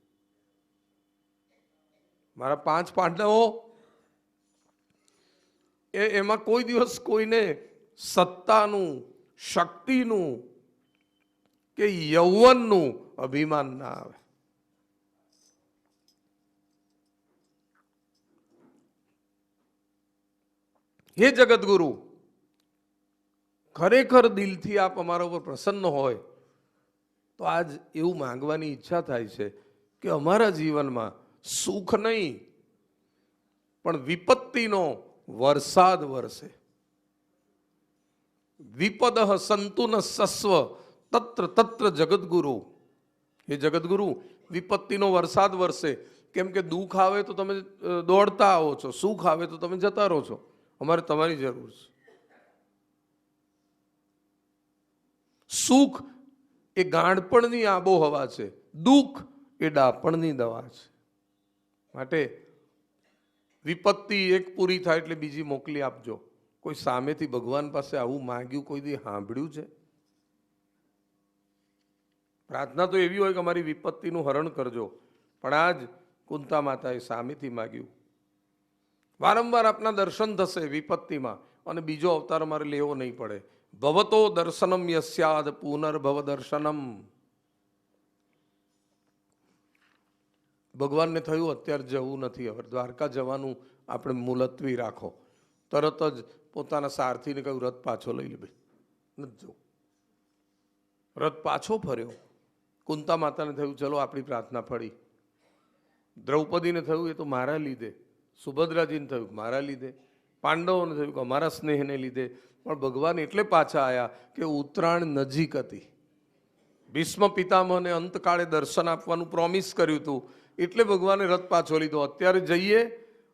મારા 5 પાંડવો એમાં કોઈ દિવસ કોઈને સત્તાનું, શક્તિનું કે યૌવનનું અભિમાન ના આવે. હે જગતગુરુ, ખરેખર દિલથી આપ અમારા ઉપર પ્રસન્ન હોય તો આજ એવું માંગવાની ઈચ્છા થાય છે કે અમારા જીવનમાં સુખ નહીં પણ વિપત્તિનો વરસાદ વરસે. વિપદ સંતુ ન સસ્વ તત્ર તત્ર જગતગુરુ. હે જગતગુરુ, વિપત્તિનો વરસાદ વરસે. કેમ કે દુઃખ આવે તો તમે દોડતા આવો છો, સુખ આવે તો તમે જતા રહો છો. અમારે તમારી જરૂર છે. સુખ એ ગાંડપણની આબોહવા છે, દુઃખ એ ડાપણની દવા છે. માટે વિપત્તિ એક પૂરી થાય એટલે બીજી મોકલી આપજો. કોઈ સામેથી ભગવાન પાસે આવું માંગ્યું કોઈ દી સાંભળ્યું છે? પ્રાર્થના તો એવી હોય કે અમારી વિપત્તિનું હરણ કરજો, પણ આજ કુંતા માતાએ સામેથી માગ્યું. વારંવાર આપના દર્શન થશે વિપત્તિમાં, અને બીજો અવતાર મારે લેવો નહીં પડે. ભવતો દર્શનમ યસ્યાદ પુનર્ભવ દર્શનમ. ભગવાનને થયું અત્યારે જવું નથી, હવે દ્વારકા જવાનું આપણે મુલતવી રાખો. તરત જ પોતાના સારથીને કહ્યું રથ પાછો લઈ લે ભાઈ, નથી જવું. રથ પાછો ફર્યો. કુંતા માતાને થયું ચલો આપણી પ્રાર્થના ફળી. દ્રૌપદીને થયું એ તો મારા લીધે. સુભદ્રાજીને થયું મારા લીધે. પાંડવોને થયું કે અમારા સ્નેહને લીધે. પણ ભગવાન એટલે પાછા આવ્યા કે ઉત્તરાયણ નજીક હતી. ભીષ્મ પિતામહને અંતકાળે દર્શન આપવાનું પ્રોમિસ કર્યું હતું, એટલે ભગવાને રથ પાછો લીધો. અત્યારે જઈએ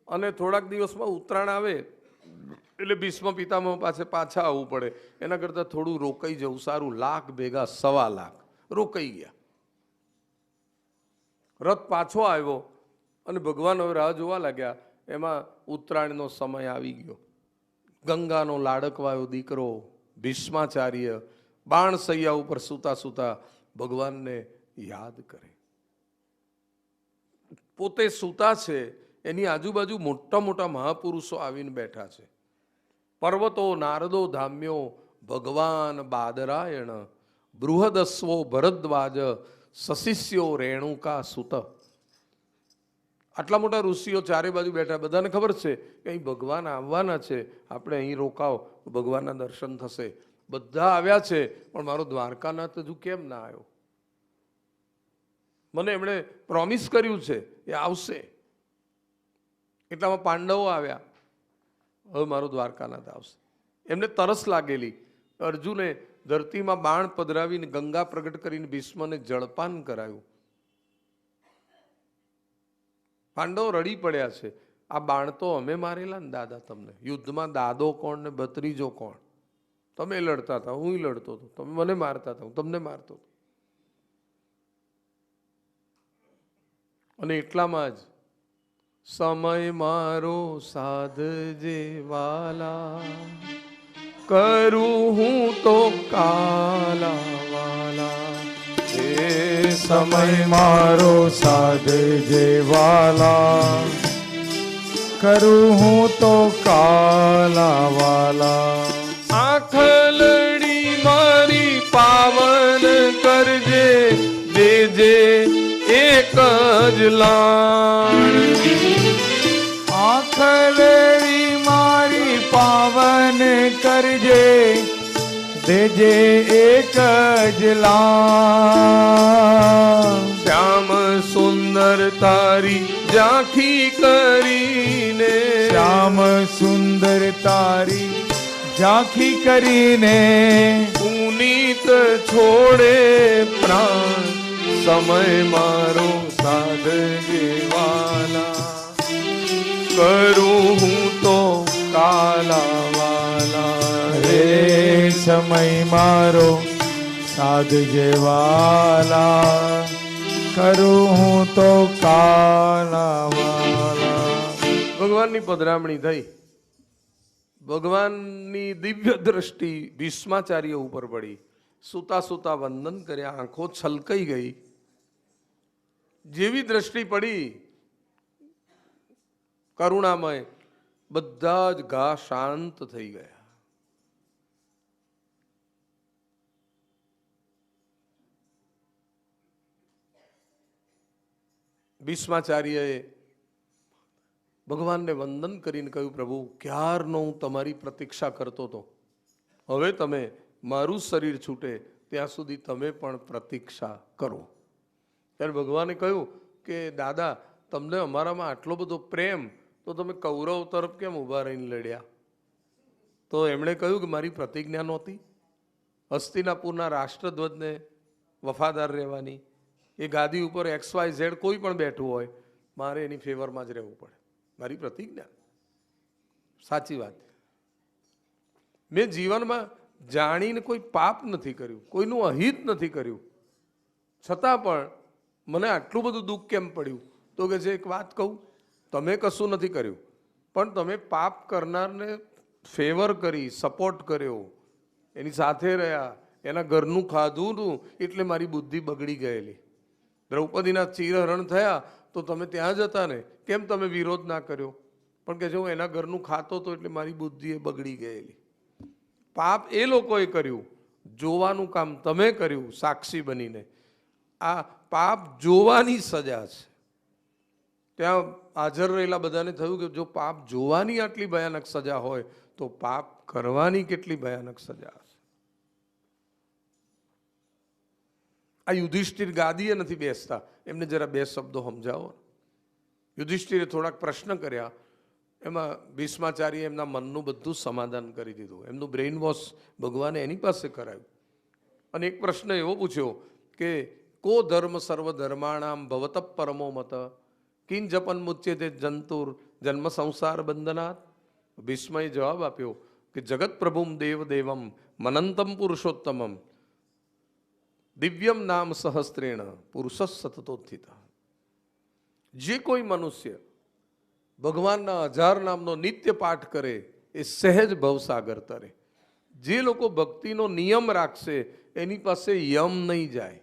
અને થોડાક દિવસમાં ઉત્તરાયણ આવે એટલે ભીષ્મ પિતામહ પાસે પાછા આવવું પડે. એના કરતાં થોડું રોકાઈ જવું સારું. 1,00,000 ભેગા 1,25,000 રોકાઈ ગયા. રથ પાછો આવ્યો અને ભગવાન હવે રાહ જોવા લાગ્યા. એમાં ઉત્તરાયણનો સમય આવી ગયો. ગંગાનો લાડકવાયો દીકરો ભીષ્માચાર્ય બાણ સૈયા ઉપર સૂતા સૂતા ભગવાનને યાદ કરે. પોતે સૂતા છે, એની આજુબાજુ મોટા મોટા મહાપુરુષો આવીને બેઠા છે. પર્વતો નારદો ધામ્યો ભગવાન બાદરાયણ બૃહદસ્વો ભરદ્વાજ સશિષ્યો રેણુકા સુત. આટલા મોટા ઋષિઓ ચારે બાજુ બેઠા. બધાને ખબર છે કે અહીં ભગવાન આવવાના છે, આપણે અહીં રોકાવ, ભગવાનના દર્શન થશે. બધા આવ્યા છે, પણ મારો દ્વારકાનાથ હજુ કેમ ના આવ્યો? મને એમણે પ્રોમિસ કર્યું છે એ આવશે. એટલામાં પાંડવો આવ્યા. હવે મારો દ્વારકાનાથ આવશે. એમને તરસ લાગેલી. અર્જુને ધરતીમાં બાણ પધરાવીને ગંગા પ્રગટ કરીને ભીષ્મને જળપાન કરાયું. પાંડવો રડી પડ્યા છે. આ બાણ તો અમે મારેલા ને દાદા. તમને યુદ્ધમાં દાદો કોણ ને ભત્રીજો કોણ? તમે લડતા હતા, હું લડતો હતો. તમે મને મારતા હતા, હું તમને મારતો હતો. અને એટલામાં જ સમય મારો સાધજે વાલા, કરું હું તો કાલા વાલા. એ સમય મારો સાધજે વાલા, કરું હું તો કાલા વાલા. આખલડી મારી પાવન કરજે, દેજે એક જ લાણ. આખલડી મારી પાવન કરજે, દેજે એક જ લાણ. શ્યામ સુંદર તારી ઝાંખી કરીને, શ્યામ સુંદર તારી ઝાંખી કરીને, પુનીત છોડે પ્રાણ. સમય મારો સાધજે વાલા, કરું હું તો કાલા વાલા. રે સમય મારો સાધજે વાલા, કરું હું તો કાલા વાલા. ભગવાનની પધરામણી થઈ. ભગવાનની દિવ્ય દ્રષ્ટિ ભીષ્માચાર્ય ઉપર પડી. સૂતા સૂતા વંદન કર્યા. આંખો છલકાઈ ગઈ. જેવી દ્રષ્ટિ પડી કરુણામય, બધા જ ઘા શાંત થઈ ગયા. ભીષ્માચાર્યએ ભગવાનને વંદન કરીને કહ્યું, પ્રભુ ક્યારનો હું તમારી પ્રતીક્ષા કરતો હતો. હવે તમે મારું શરીર છૂટે ત્યાં સુધી તમે પણ પ્રતીક્ષા કરો. ત્યારે ભગવાને કહ્યું કે દાદા, તમને અમારામાં આટલો બધો પ્રેમ, તો તમે કૌરવ તરફ કેમ ઊભા રહીને લડ્યા? તો એમણે કહ્યું કે મારી પ્રતિજ્ઞા નહોતી હસ્તિનાપુરના રાષ્ટ્રધ્વજને વફાદાર રહેવાની. એ ગાદી ઉપર XYZ કોઈ પણ બેઠું હોય, મારે એની ફેવરમાં જ રહેવું પડે. મારી પ્રતિજ્ઞા. સાચી વાત. મેં જીવનમાં જાણીને કોઈ પાપ નથી કર્યું, કોઈનું અહિત નથી કર્યું, છતાં પણ મને આટલું બધું દુઃખ કેમ પડ્યું? તો કે છે એક વાત કહું, તમે કશું નથી કર્યું, પણ તમે પાપ કરનારને ફેવર કરી, સપોર્ટ કર્યો, એની સાથે રહ્યા, એના ઘરનું ખાધું હતું, એટલે મારી બુદ્ધિ બગડી ગયેલી. દ્રૌપદીના ચીરહરણ થયા તો તમે ત્યાં જ હતા ને, કેમ તમે વિરોધ ના કર્યો? પણ કે છે હું એના ઘરનું ખાતો હતો એટલે મારી બુદ્ધિ એ બગડી ગયેલી. પાપ એ લોકોએ કર્યું, જોવાનું કામ તમે કર્યું સાક્ષી બનીને. આ પાપ જોવાની સજા છે. ત્યાં હાજર રહેલા બધાને થયું કે જો પાપ જોવાની આટલી ભયાનક સજા હોય તો પાપ કરવાની કેટલી ભયાનક સજા હશે. આ યુધિષ્ઠિર ગાદીએ નથી બેસતા, એમને જરા બે શબ્દો સમજાવો. યુધિષ્ઠિરે થોડાક પ્રશ્ન કર્યા, એમાં ભીષ્માચાર્ય એમના મનનું બધું સમાધાન કરી દીધું. એમનું બ્રેઇન વોશ ભગવાને એની પાસે કરાયું. અને એક પ્રશ્ન એવો પૂછ્યો કે કો ધર્મ સર્વ ધર્માણામ ભવત પરમો મત કિન જપન મુચ્યતે જંતુર જન્મ સંસાર બંધનાત. ભીષ્મએ જવાબ આપ્યો કે જગત પ્રભુમ દેવ દેવમ મનંતમ પુરુષોત્તમમ દિવ્યમ નામ સહસ્ત્રેણ પુરુષ સતતોત્થિત. જે કોઈ મનુષ્ય ભગવાનના 1000 નામનો નિત્ય પાઠ કરે એ સહેજ ભવસાગર તરે. જે લોકો ભક્તિનો નિયમ રાખશે એની પાસે યમ નહીં જાય.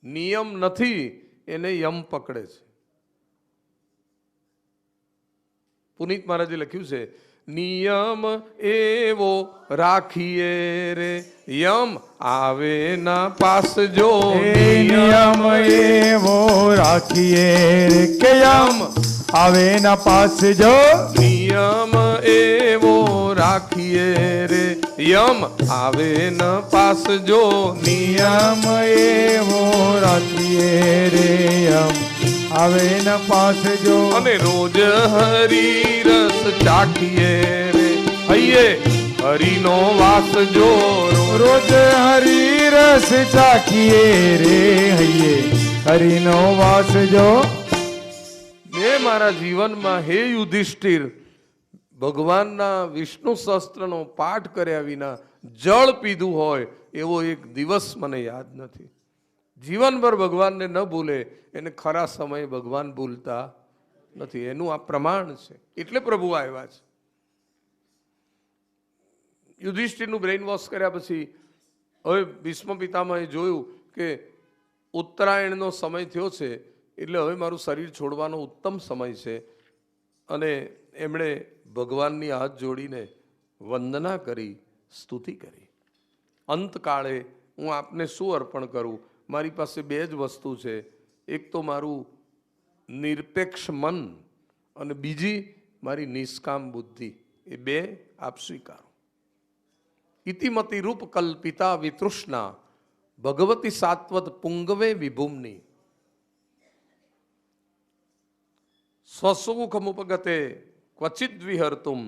નિયમ નથી એને યમ પકડે છે. પુનિત મહારાજે લખ્યું છે, નિયમ એવો રાખીએ રે યમ આવે ના પાસ જો. નિયમ એવો રાખીએ રે કે યમ આવે ના પાસ જો. નિયમ એવો રાખીએ રે યમ આવે ન પાસ જો. નિયમ એવો રાખીએ રે યમ આવે ન પાસ જો. અને રોજ હરી રસ ચાખીએ રે હૈયે હરિનો વાસ જો. રોજ હરી રસ ચાખીએ રે હૈયે હરિનો વાસ જો. મેં મારા જીવનમાં હે યુધિષ્ઠિર ભગવાનના વિષ્ણુ સહસ્ત્રનો પાઠ કર્યા વિના જળ પીધું હોય એવો એક દિવસ મને યાદ નથી. જીવનભર ભગવાનને ન ભૂલે એને ખરા સમયે ભગવાન ભૂલતા નથી. એનું આ પ્રમાણ છે. એટલે પ્રભુ આવ્યા છે. યુધિષ્ઠિરનું બ્રેઇન વોશ કર્યા પછી હવે ભીષ્મ પિતામહે જોયું કે ઉત્તરાયણનો સમય થયો છે એટલે હવે મારું શરીર છોડવાનો ઉત્તમ સમય છે. અને એમણે ભગવાનની હાથ જોડીને વંદના કરી, સ્તુતિ કરી. અંતકાળે હું આપને શું અર્પણ કરું? મારી પાસે 2 જ વસ્તુ છે. એક તો મારું નિરપેક્ષ મન અને બીજી મારી નિષ્કામ બુદ્ધિ. એ 2 આપ સ્વીકારો. ઇતિમતી રૂપ કલ્પિતા વિતૃષ્ણા ભગવતી સાત્વત પુંગવે વિભૂમની સ્વસુખમુપગતે ક્વચિદ વિહર્તુમ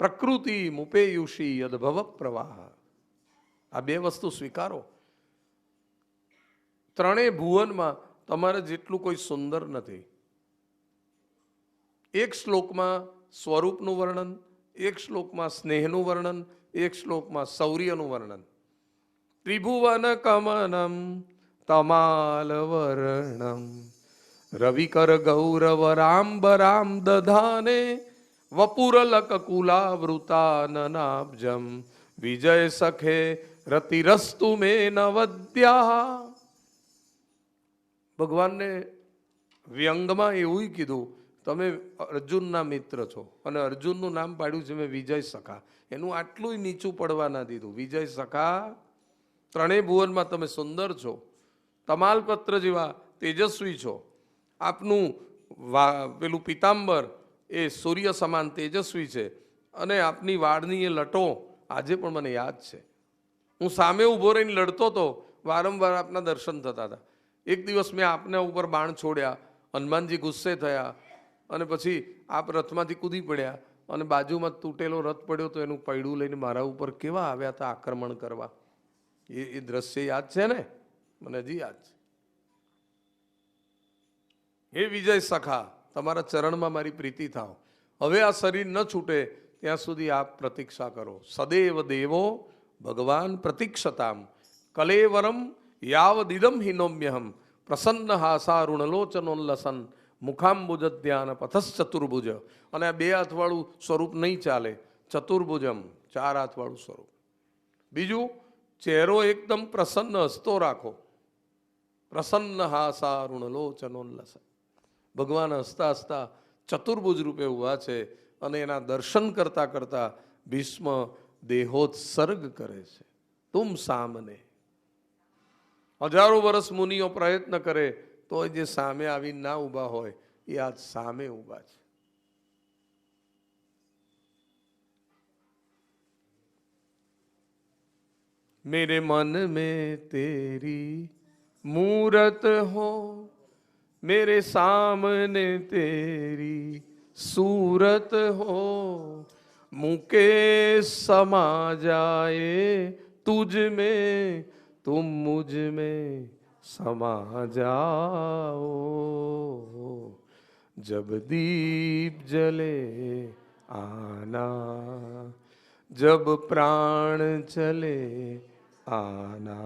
પ્રકૃતિ મુપેયુષી યદભવ પ્રવાહ. આ 2 વસ્તુ સ્વીકારો. ત્રણેય ભુવનમાં તમારે જેટલું કોઈ સુંદર નથી. એક શ્લોકમાં સ્વરૂપનું વર્ણન, એક શ્લોકમાં સ્નેહનું વર્ણન, એક શ્લોકમાં શૌર્યનું વર્ણન. ત્રિભુવન કમનમ તમાલ વર્ણમ રવિકર ગૌરવ રામ દધાને વપુરલક કુલાવૃતાનનાબ્જમ વિજય સખે રતિરસ્તુ મે નવદ્યા. ભગવાનને વ્યંગમાં એવું કીધું, તમે અર્જુનના મિત્ર છો અને અર્જુનનું નામ પાડ્યું છે મેં વિજય સખા. એનું આટલું નીચું પડવા ના દીધું. વિજય સખા, ત્રણેય ભુવનમાં તમે સુંદર છો, તમાલપત્ર જેવા તેજસ્વી છો, આપનું પેલું પિતાંબર એ સૂર્ય સમાન તેજસ્વી છે, અને આપની વાળની એ લટો આજે પણ મને યાદ છે. હું સામે ઊભો રહીને લડતો હતો, વારંવાર આપના દર્શન થતા હતા. એક દિવસ મેં આપના ઉપર બાણ છોડ્યા, હનુમાનજી ગુસ્સે થયા અને પછી આપ રથમાંથી કૂદી પડ્યા અને બાજુમાં તૂટેલો રથ પડ્યો તો એનું પૈડું લઈને મારા ઉપર કેવા આવ્યા હતા આક્રમણ કરવા. એ દ્રશ્ય યાદ છે ને? મને હજી યાદ છે. હે વિજય સખા, તમારા ચરણમાં મારી પ્રીતિ થાવ. હવે આ શરીર ન છૂટે ત્યાં સુધી આપ પ્રતીક્ષા કરો. સદૈવ દેવો ભગવાન પ્રતીક્ષતામ કલેવરમ યાવદિદમ હિનોમ્યહમ પ્રસન્ન હાસારુણલોચનોલ્લસન મુખાંબુજ ધ્યાન પથશ્ચતુર્ભુજ. અને આ 2 હાથવાળું સ્વરૂપ નહીં ચાલે. ચતુર્ભુજમ 4 હાથવાળું સ્વરૂપ. બીજું, ચહેરો એકદમ પ્રસન્ન હસતો રાખો. પ્રસન્ન હાસારુણલોચનોલ્લસન. ભગવાન હસતા હસતા ચતુર્ભુજ રૂપે ઉભા છે અને એના દર્શન કરતા કરતા ભીષ્મ દેહોત્સર્ગ કરે છે. તુમ સામને. 1000 વર્ષ મુનિઓ પ્રયત્ન કરે તો જે સામે આવીને ના ઊભા હોય એ આજ સામે ઊભા છે. मेरे मन में तेरी मूरत हो, मेरे सामने तेरी सूरत हो, मुके समा जाए तुझ में, तुम मुझ में समा जाओ. जब दीप जले आना, जब प्राण चले आना,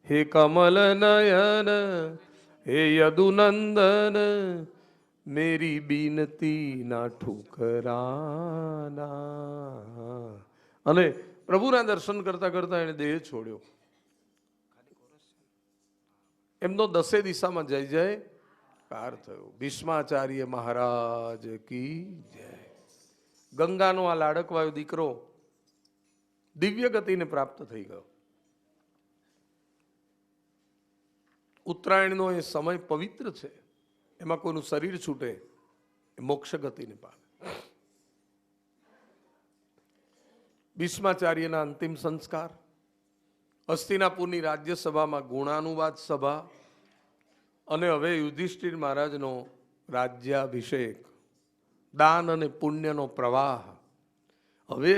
हे कमल नयन हे यदुनंदन, मेरी बीनती ना ઠુકરાના. અને પ્રભુના દર્શન કરતા કરતા એને દેહ છોડ્યો. એમનો દસે દિશામાં જય જય કાર થયો. ભીષ્માચાર્ય મહારાજ કી જય. ગંગાનો આ લાડકવાયો દીકરો દિવ્ય ગતિને પ્રાપ્ત થઈ ગયો. ઉત્તરાયણનો એ સમય પવિત્ર છે. એમાં કોઈનું શરીર છૂટે એ મોક્ષ ગતિને પામે. ભીષ્માચાર્યના અંતિમ સંસ્કાર, હસ્તિનાપુરની રાજ્યસભામાં ગુણાનુવાદ સભા, અને હવે યુધિષ્ઠિર મહારાજનો રાજ્યાભિષેક, દાન અને પુણ્યનો પ્રવાહ. હવે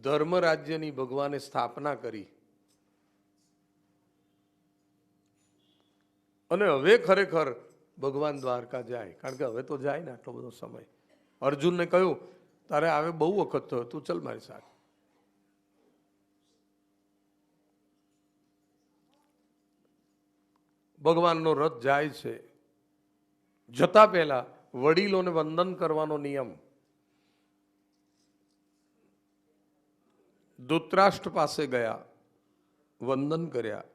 ધર્મ રાજ્યની ભગવાને સ્થાપના કરી અને હવે ખરેખર ભગવાન દ્વારકા જાય. કારણ કે હવે તો જાય ને આટલો બધો સમય. અર્જુનને કહ્યું તારે આવે બહુ વખત થયો, તું ચલ મારી સાથે. ભગવાનનો રથ જાય છે. જતા પહેલા વડીલોને વંદન કરવાનો નિયમ. ધૃતરાષ્ટ્ર પાસે ગયા, વંદન કર્યા.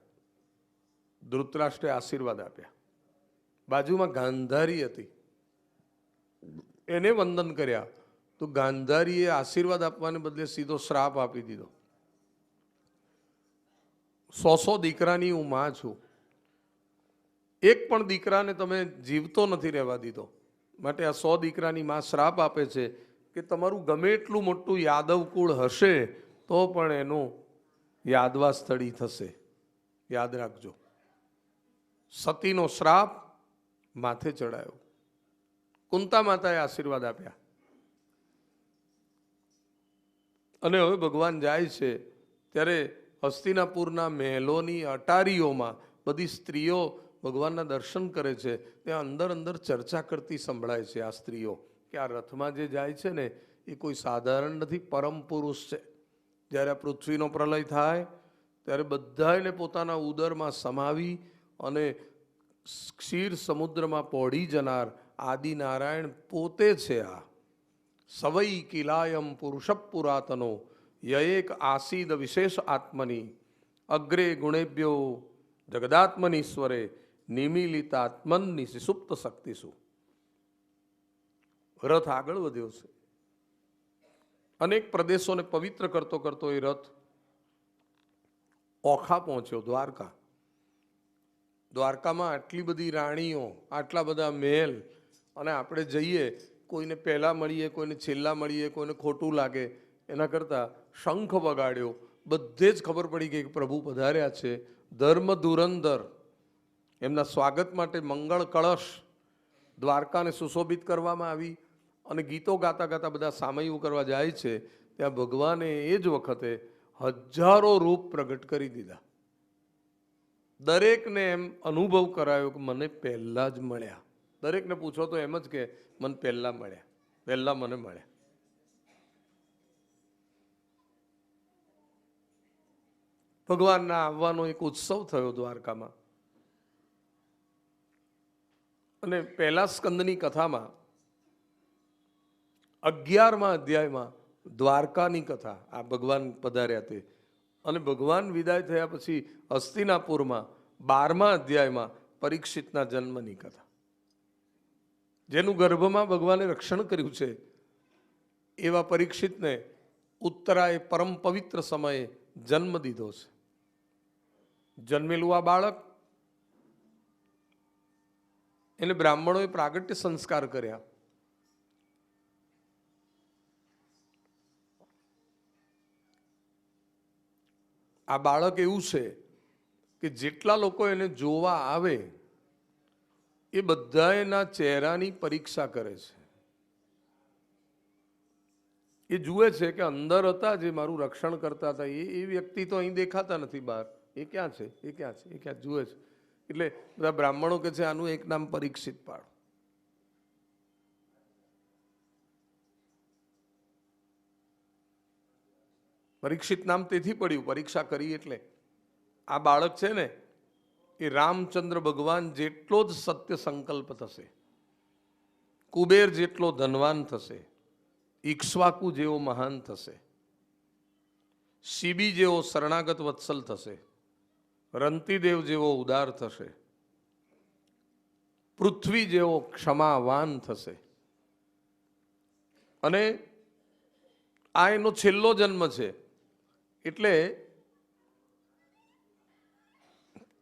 ધૃતરાષ્ટ્રે આશીર્વાદ આપ્યા. બાજુમાં ગાંધારી હતી, એને વંદન કર્યા તો ગાંધારીએ આશીર્વાદ આપવાને બદલે સીધો શ્રાપ આપી દીધો. 100 દીકરાની હું માં છું, એક પણ દીકરાને તમે જીવતો નથી રહેવા દીધો. માટે આ 100 દીકરાની માં શ્રાપ આપે છે કે તમારું ગમે એટલું મોટું યાદવ કુળ હશે તો પણ એનું યાદવા સ્થળી થશે. યાદ રાખજો. સતીનો શ્રાપ માથે ચડાયો. કુંતા માતાએ આશીર્વાદ આપ્યા. અને હવે ભગવાન જાય છે ત્યારે હસ્તિનાપુરના મહેલોની અટારીઓમાં બધી સ્ત્રીઓ ભગવાનના દર્શન કરે છે. ત્યાં અંદર અંદર ચર્ચા કરતી સંભળાય છે આ સ્ત્રીઓ કે આ રથમાં જે જાય છે ને એ કોઈ સાધારણ નથી, પરમ પુરુષ છે. જ્યારે આ પૃથ્વીનો પ્રલય થાય ત્યારે બધાને પોતાના ઉદરમાં સમાવી અને ક્ષીર સમુદ્રમાં પોઢી જનાર આદિનારાયણ પોતે છે. આ સવૈ કિલાયમ પુરુષ પુરાતનો યએક આસીદ વિશેષ આત્મની અગ્રે ગુણેભ્યો જગદાત્મનીશ્વરે નિમિલિતાત્મનની સુપ્ત શક્તિસુ. રથ આગળ વધ્યો છે. અનેક પ્રદેશોને પવિત્ર કરતો કરતો એ રથ ઓખા પહોંચ્યો, દ્વારકા. દ્વારકામાં આટલી બધી રાણીઓ, આટલા બધા મહેલ, અને આપણે જઈએ કોઈને પહેલા મળીએ, કોઈને છેલ્લા મળીએ, કોઈને ખોટું લાગે એના કરતાં શંખ વગાડ્યો. બધે જ ખબર પડી ગઈ કે પ્રભુ પધાર્યા છે. ધર્મ ધુરંધર એમના સ્વાગત માટે મંગળ કળશ દ્વારકાને સુશોભિત કરવામાં આવી અને ગીતો ગાતા ગાતા બધા સામૈયું કરવા જાય છે. ત્યાં ભગવાને એ જ વખતે હજારો રૂપ પ્રગટ કરી દીધા. દરેકને એમ અનુભવ કરાયો કે મને પહેલા જ મળ્યા. દરેકને પૂછો તો એમ જ કે મને પહેલા મળ્યા, પહેલા મને મળ્યા. ભગવાનના આવવાનો એક ઉત્સવ થયો દ્વારકામાં. અને પહેલા સ્કંદની કથામાં 11મા અધ્યાયમાં દ્વારકાની કથા, આ ભગવાન પધાર્યા તે, અને ભગવાન વિદાય થયા પછી હસ્તિનાપુરમાં 12મા અધ્યાયમાં પરીક્ષિતના જન્મની કથા. જેનું ગર્ભમાં ભગવાને રક્ષણ કર્યું છે એવા પરીક્ષિતને ઉત્તરાએ પરમ પવિત્ર સમયે જન્મ દીધો છે. જન્મેલું આ બાળક, એને બ્રાહ્મણોએ પ્રાગટ્ય સંસ્કાર કર્યા. આ બાળક એવું છે કે જેટલા લોકો એને જોવા આવે એ બધા એના ચહેરાની પરીક્ષા કરે છે. એ જુએ છે કે અંદર હતા જે મારું રક્ષણ કરતા હતા એ વ્યક્તિ તો અહીં દેખાતા નથી બહાર. એ ક્યાં છે, એ ક્યાં છે, એ ક્યાં જુએ છે. એટલે બધા બ્રાહ્મણો કે છે આનું એક નામ પરીક્ષિત પાડો. પરીક્ષિત નામ તેથી પડ્યું, પરીક્ષા કરી એટલે. આ બાળક છે ને એ રામચંદ્ર ભગવાન જેટલો જ સત્ય સંકલ્પ થશે, કુબેર જેટલો ધનવાન થશે, ઈક્ષ્વાકુ જેવો મહાન થશે, શિબી જેવો શરણાગત વત્સલ થશે, રંતિદેવ જેવો ઉદાર થશે, પૃથ્વી જેવો ક્ષમાવાન થશે. અને આ એનો છેલ્લો જન્મ છે એટલે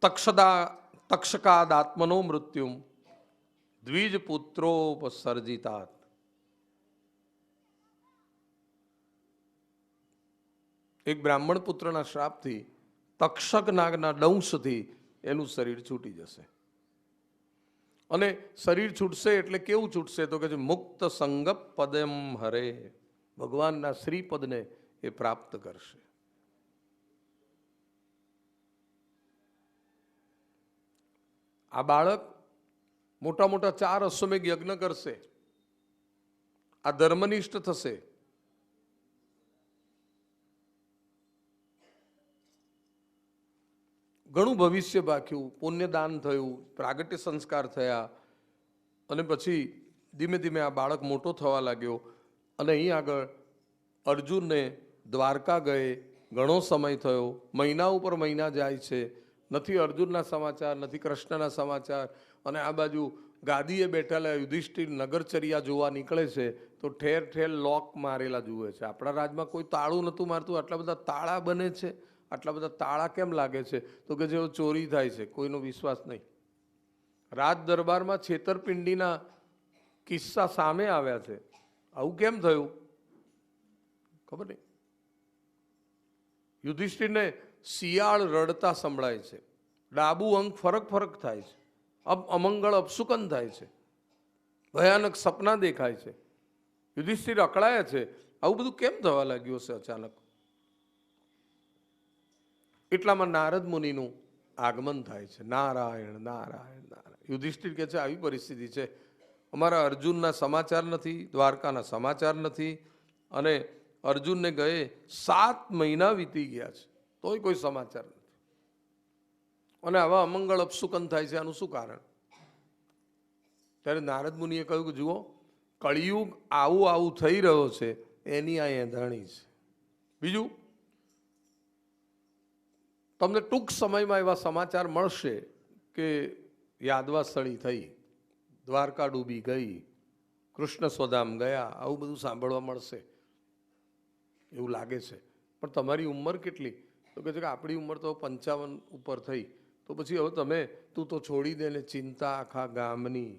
તક્ષકાદ આત્મનો મૃત્યુમ દ્વિજ પુત્રોપસર્જિતાત. એક બ્રાહ્મણ પુત્રના શ્રાપથી, તક્ષક નાગના દંશથી એનું શરીર છૂટી જશે. અને શરીર છૂટશે એટલે કેવું છૂટશે તો કે છે મુક્ત સંગ પદમ હરે, ભગવાનના શ્રીપદને એ પ્રાપ્ત કરશે. આ બાળક મોટા મોટા 4 અશ્વમેઘ યજ્ઞ કરશે, આ ધર્મનિષ્ઠ થશે, ઘણું ભવિષ્ય બાક્યું, પુણ્યદાન થયું, પ્રાગટ્ય સંસ્કાર થયા, અને પછી ધીમે ધીમે આ બાળક મોટો થવા લાગ્યો. અને અહીં આગળ અર્જુનને દ્વારકા ગયે ઘણો સમય થયો, મહિના ઉપર મહિના જાય છે, નથી અર્જુનના સમાચાર, નથી કૃષ્ણના સમાચાર. અને આ બાજુ ગાદીએ બેઠેલા યુધિષ્ઠિર નગરચર્યા જોવા નીકળે છે તો ઠેર ઠેર લોક મારેલા જુએ છે. આપણા રાજમાં કોઈ તાળું નહોતું મારતું, આટલા બધા તાળા બને છે. આટલા બધા તાળા કેમ લાગે છે તો કે જેવો ચોરી થાય છે, કોઈનો વિશ્વાસ નહીં. રાજ દરબારમાં છેતરપિંડીના કિસ્સા સામે આવ્યા છે. આવું કેમ થયું ખબર નહીં. યુધિષ્ઠિરને શિયાળ રડતા સંભળાય છે, ડાબુ અંગ ફરક થાય છે, અમંગળ અપશુકન થાય છે, ભયાનક સપના દેખાય છે. યુધિષ્ઠિર અકળાયા છે, આવું બધું કેમ થવા લાગ્યું હશે અચાનક. એટલામાં નારદ મુનિનું આગમન થાય છે. નારાયણ નારાયણ નારાયણ. યુધિષ્ઠિર કહે છે આવી પરિસ્થિતિ છે, અમારા અર્જુનના સમાચાર નથી, દ્વારકાના સમાચાર નથી, અને અર્જુનને ગયે 7 મહિના વીતી ગયા છે તોય કોઈ સમાચાર નથી. અને આવા અમંગળ અપશુકન થાય છે, આનું શું કારણ? ત્યારે નારદ મુનિએ કહ્યું કે જુઓ, કળિયુગ આવું થઈ રહ્યો છે એની આ એંધાણી છે. બીજું, તમને ટૂંક સમયમાં એવા સમાચાર મળશે કે યાદવાસ્થળી થઈ, દ્વારકા ડૂબી ગઈ, કૃષ્ણ સ્વધામ ગયા, આવું બધું સાંભળવા મળશે એવું લાગે છે. પણ તમારી ઉંમર કેટલી? તો કહે છે કે આપણી ઉંમર તો 55 ઉપર થઈ. તો પછી હવે તું તો છોડી દે ને ચિંતા આખા ગામની,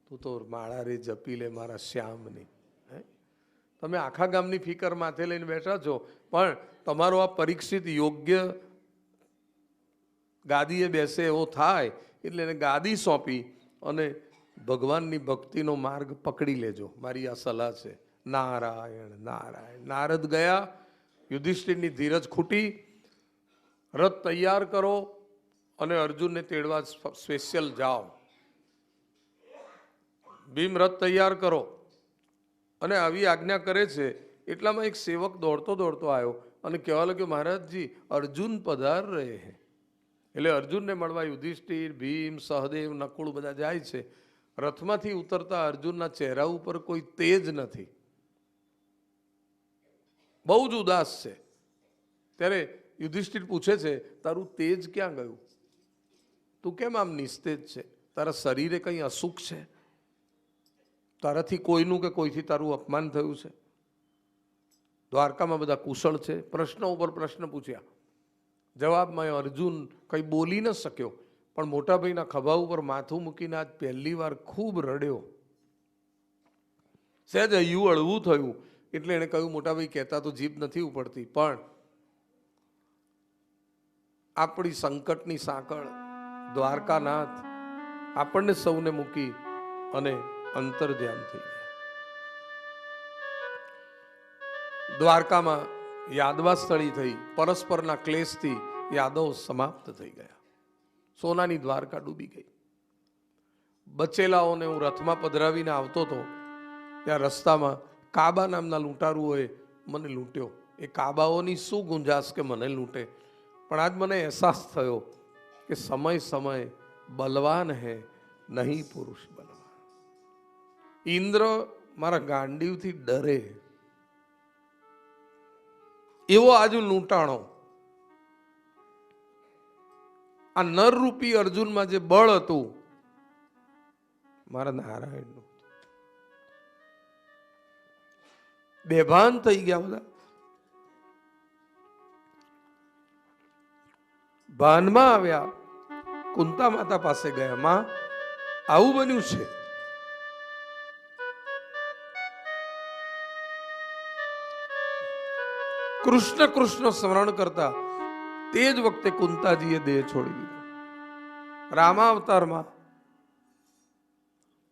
તું તો માળા રે જપી લે મારા શ્યામની. તમે આખા ગામની ફિકર માથે લઈને બેઠા છો, પણ તમારો આ પરીક્ષિત યોગ્ય ગાદીએ બેસે એવો થાય એટલે એને ગાદી સોંપી અને ભગવાનની ભક્તિનો માર્ગ પકડી લેજો, મારી આ સલાહ છે. નારાયણ નારાયણ. નારદ ગયા, યુધિષ્ઠિરની ધીરજ ખૂટી, રથ તૈયાર કરો અને અર્જુનને તેડવા સ્પેશિયલ જાઓ. ભીમ રથ તૈયાર કરો અને આવી આજ્ઞા કરે છે. એટલામાં એક સેવક દોડતો આવ્યો અને કહેવા લાગ્યો મહારાજજી અર્જુન પધાર રહે હે. એટલે અર્જુનને મળવા યુધિષ્ઠિર, ભીમ, સહદેવ, નકુળ બધા જાય છે. રથમાંથી ઉતરતા અર્જુનના ચહેરા ઉપર કોઈ તેજ નથી, બહુ જ ઉદાસ છે. ત્યારે યુધિષ્ઠિર પૂછે છે તારું તેજ ક્યાં ગયું? તું કેમ આમ નિસ્તેજ છે? તારા શરીરે કંઈ અસુખ છે? તારાથી કોઈનું કે કોઈથી તારું અપમાન થયું છે? દ્વારકામાં બધા કુશળ છે? પ્રશ્ન ઉપર પ્રશ્ન પૂછ્યા. જવાબમાં અર્જુન કંઈ બોલી ન શક્યો, પણ મોટાભાઈના ખભા ઉપર માથું મૂકીને આજ પહેલી વાર ખૂબ રડ્યો. સહેજ હૈયું અળવું થયું એટલે એણે કહ્યું મોટાભાઈ કહેતા તો જીભ નથી ઉપડતી, પણ આપણી સંકટની સાંકળ દ્વારકાનાથ આપણને સૌને મૂકી અને અંતર ધ્યાન થઈ ગયા. દ્વારકામાં યાદવાસ્થળી થઈ, પરસ્પરના ક્લેશથી યાદવ સમાપ્ત થઈ ગયા. સોનાની દ્વારકા ડૂબી ગઈ. બચેલાઓને હું રથમાં પધરાવીને આવતો હતો ત્યાં રસ્તામાં કાબા નામના લૂંટારુઓએ મને લૂંટ્યો. એ કાબાઓની શું ગુંજાશ કે મને લૂંટે, પણ આજ મને અહેસાસ થયો કે સમય સમય બલવાન હે નહીં પુરુષ બલવાન. ઇન્દ્ર મારા ગાંડીવથી ડરે એવો આજુ લૂંટાણો આ નરરૂપી અર્જુનમાં જે બળ હતું મારા નારાયણનું. બેભાન થઈ ગયા બધા. ભાનમાં આવ્યા, કુંતા માતા પાસે ગયા, માં આવું બન્યું છે. કૃષ્ણ કૃષ્ણ સ્મરણ કરતા તે જ વખતે કુંતાજીએ દેહ છોડી દીધો. રામાવતારમાં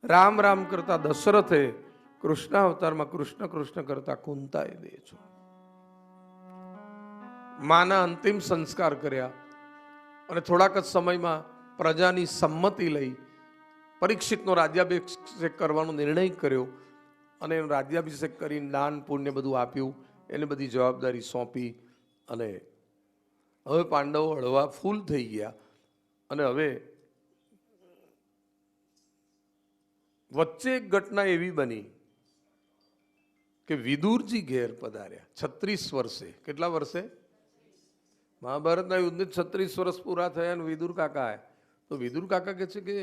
રામ રામ કરતા દશરથે, કૃષ્ણ અવતારમાં કૃષ્ણ કૃષ્ણ કરતા કુંતાએ દેહ છોડી. માના અંતિમ સંસ્કાર કર્યા અને થોડાક જ સમયમાં પ્રજાની સંમતિ લઈ પરીક્ષિતનો રાજ્યાભિષેક કરવાનો નિર્ણય કર્યો અને એનો રાજ્યાભિષેક કરીને દાન પુણ્ય બધું આપ્યું, એને બધી જવાબદારી સોંપી અને હવે પાંડવો હળવા ફૂલ થઈ ગયા. અને હવે વચ્ચે એક ઘટના એવી બની કે વિદુરજી ઘેર પધાર્યા 36 વર્ષે. કેટલા વર્ષે? મહાભારતના યુદ્ધને 36 વર્ષ પૂરા થયા અને વિદુર કાકા આવ્યા. તો વિદુર કાકા કહે છે કે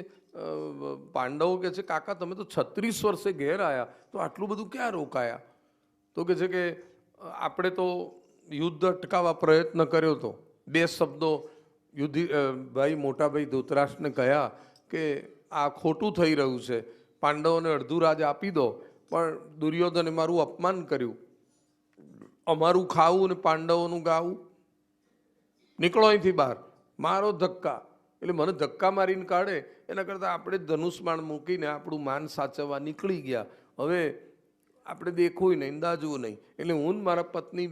પાંડવો કહે છે કાકા તમે તો 36 વર્ષે ઘેર આવ્યા તો આટલું બધું ક્યાં રોકાયા? તો કહે છે કે આપણે તો યુદ્ધ અટકાવવા પ્રયત્ન કર્યો હતો. 2 શબ્દો ભાઈ મોટા ભાઈ ધૃતરાષ્ટ્રને કહ્યા કે આ ખોટું થઈ રહ્યું છે, પાંડવોને અડધું રાજ આપી દો. પણ દુર્યોધને મારું અપમાન કર્યું, અમારું ખાવું ને પાંડવોનું ગાવું, નીકળો અહીંથી બહાર, મારો ધક્કા. એટલે મને ધક્કા મારીને કાઢે એના કરતાં આપણે ધનુષબાણ મૂકીને આપણું માન સાચવવા નીકળી ગયા. હવે આપણે દેખવું નહીં, દાજવું નહીં. એટલે હું ને મારા પત્ની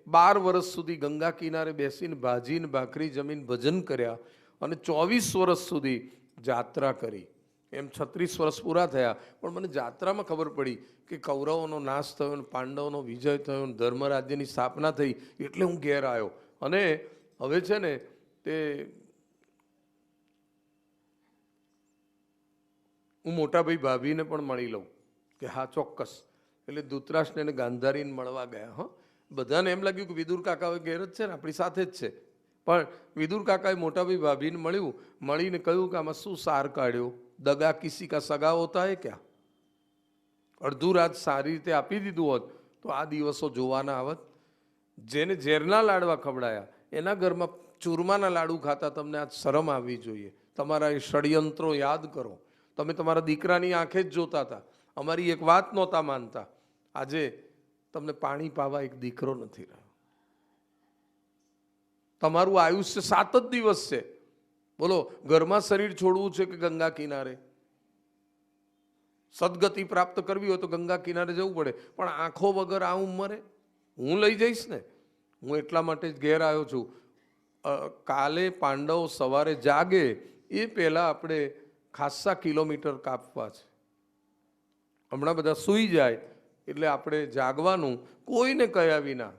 12 વર્ષ સુધી ગંગા કિનારે બેસીને ભાજીને ભાખરી જમીન ભજન કર્યા અને 24 વર્ષ સુધી જાત્રા કરી. એમ 36 વર્ષ પૂરા થયા. પણ મને જાત્રામાં ખબર પડી કે કૌરવોનો નાશ થયો ને પાંડવોનો વિજય થયો ને ધર્મરાજ્યની સ્થાપના થઈ. એટલે હું ઘેર આવ્યો. અને હવે છે ને તે હું મોટા ભાઈ ભાભીને પણ મળી લઉં કે હા ચોક્કસ. એટલે ધૃતરાષ્ટ્ર એને ગાંધારીને મળવા ગયા. હા, બધાને એમ લાગ્યું કે વિદુર કાકા હવે ઘેર જ છે ને, આપણી સાથે જ છે. પણ વિદુર કાકાએ મોટા ભાઈ ભાભીને મળીને કહ્યું કે આમાં શું સાર કાઢ્યો? દગા કિસી કા સગા હોતા હે ક્યાં? અડધું રાત સારી રીતે આપી દીધું હોત તો આ દિવસો જોવાના આવત. જેને ઝેરના લાડવા ખવડાયા એના ઘરમાં ચૂરમાના લાડુ ખાતા તમને આજ શરમ આવવી જોઈએ. તમારા એ ષડયંત્રો યાદ કરો. તમે તમારા દીકરાની આંખે જ જોતા હતા, અમારી એક વાત નહોતા માનતા. આજે તમને પાણી પાવા એક દીકરો નથી રહ્યો. તમારું આયુષ્ય 7 જ દિવસ છે. બોલો, ઘરમાં શરીર છોડવું છે કે ગંગા કિનારે? સદગતિ પ્રાપ્ત કરવી હોય તો ગંગા કિનારે જવું પડે. પણ આંખો વગર આ ઉંમરે હું લઈ જઈશ ને. હું એટલા માટે જ ઘેર આવ્યો છું. કાલે પાંડવ સવારે જાગે એ પહેલા આપણે ખાસ્સા કિલોમીટર કાપવા છે. હમણાં બધા સૂઈ જાય એટલે આપણે જાગવાનું, કોઈને કહ્યા વિના.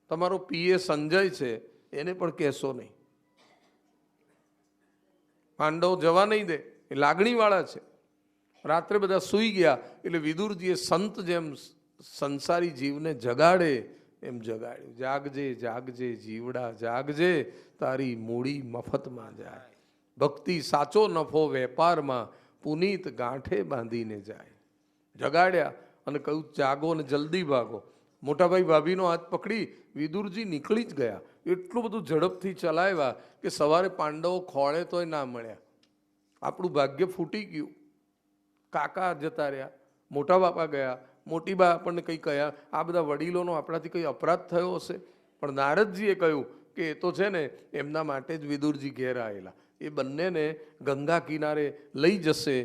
તમારો પીએ સંજય છે એને પણ કહેશો નહીં. પાંડવ જવા નહીં દે, એ લાગણીવાળા છે. રાત્રે બધા સૂઈ ગયા એટલે વિદુરજીએ સંત જેમ સંસારી જીવને જગાડે એમ જગાડ્યું. જાગજે જાગજે જીવડા જાગજે, તારી મૂડી મફતમાં જાય. ભક્તિ સાચો નફો વેપારમાં, પુનીત ગાંઠે બાંધીને જાય. જગાડ્યા અને કહ્યું જાગો ને જલ્દી ભાગો. મોટાભાઈ ભાભીનો હાથ પકડી વિદુરજી નીકળી જ ગયા. એટલું બધું ઝડપથી ચલાવ્યા કે સવારે પાંડવો ખોળે તોય ના મળ્યા. આપણું ભાગ્ય ફૂટી ગયું. કાકા જતા રહ્યા, મોટા બાપા ગયા, મોટી બા આપણને કંઈ કહ્યા. આ બધા વડીલોનો આપણાથી કંઈ અપરાધ થયો હશે? પણ નારદજીએ કહ્યું કે એ તો છે ને એમના માટે જ વિદુરજી ઘેર આવેલા. એ બંનેને ગંગા કિનારે લઈ જશે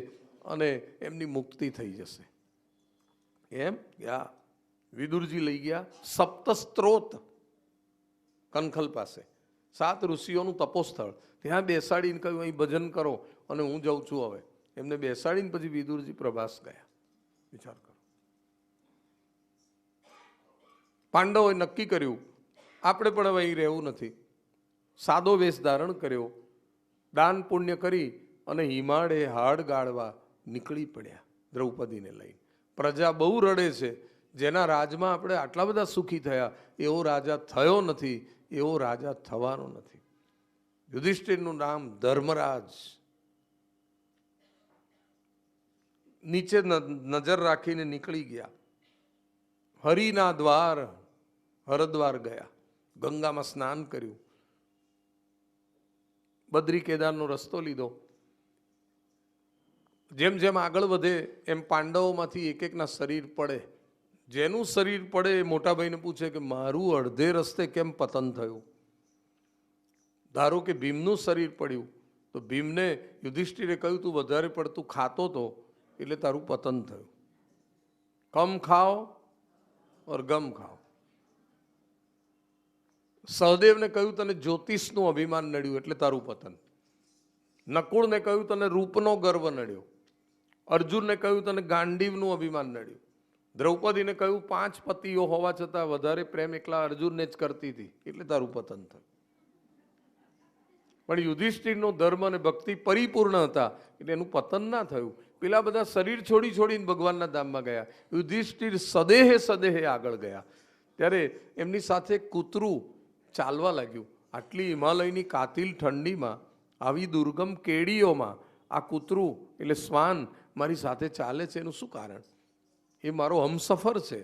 અને એમની મુક્તિ થઈ જશે. એમ ગયા વિદુરજી લઈ ગયા સપ્તસ્ત્રોત કનખલ પાસે, 7 ઋષિઓનું તપોસ્થળ. ત્યાં બેસાડીને કહ્યું અહીં ભજન કરો અને હું જાઉં છું. હવે એમને બેસાડીને પછી વિદુરજી પ્રભાસ ગયા. વિચાર કરો. પાંડવોએ નક્કી કર્યું આપણે પણ હવે અહીં રહેવું નથી. સાદો વેશ ધારણ કર્યો, દાન પુણ્ય કરી અને હિમાળે હાડ ગાળવા નીકળી પડ્યા દ્રૌપદીને લઈને. પ્રજા બહુ રડે છે, જેના રાજમાં આપણે આટલા બધા સુખી થયા એવો રાજા થયો નથી, એવો રાજા થવાનો નથી. યુધિષ્ઠિરનું નામ ધર્મરાજ. નીચે નજર રાખીને નીકળી ગયા. હરિના દ્વાર હરદ્વાર ગયા, ગંગામાં સ્નાન કર્યું, બદ્રી કેદારનો રસ્તો લીધો. જેમ જેમ આગળ વધે એમ પાંડવોમાંથી એક એકના શરીર પડે. જેનું શરીર પડે એ મોટા ભાઈને પૂછે કે મારું અડધે રસ્તે કેમ પતન થયું. ધારો કે ભીમનું શરીર પડ્યું તો ભીમને યુધિષ્ઠિરે કહ્યું તું વધારે પડતું ખાતો તો એટલે તારું પતન થયું. કમ ખાઓ ઓર ગમ ખાઓ. સહદેવને કહ્યું તને જ્યોતિષનું અભિમાન નડ્યું એટલે તારું પતન. નકુળને કહ્યું તને રૂપનો ગર્વ નડ્યો. અર્જુનને કહ્યું તને ગાંડીવનું અભિમાન નડ્યું. દ્રૌપદીને કહ્યું 5 પતિઓ હોવા છતાં વધારે પ્રેમ એકલા અર્જુનને જ કરતી હતી એટલે તારું પતન થયું. પણ યુધિષ્ઠિરનો ધર્મ અને ભક્તિ પરિપૂર્ણ હતા એટલે એનું પતન ના થયું. પેલા બધા શરીર છોડી છોડીને ભગવાનના ધામમાં ગયા. યુધિષ્ઠિર સદેહે આગળ ગયા. ત્યારે એમની સાથે કૂતરું ચાલવા લાગ્યું. આટલી હિમાલયની કાતિલ ઠંડીમાં, આવી દુર્ગમ કેડીઓમાં આ કૂતરું એટલે શ્વાન મારી સાથે ચાલે છે, એનું શું કારણ? એ મારો હમસફર છે.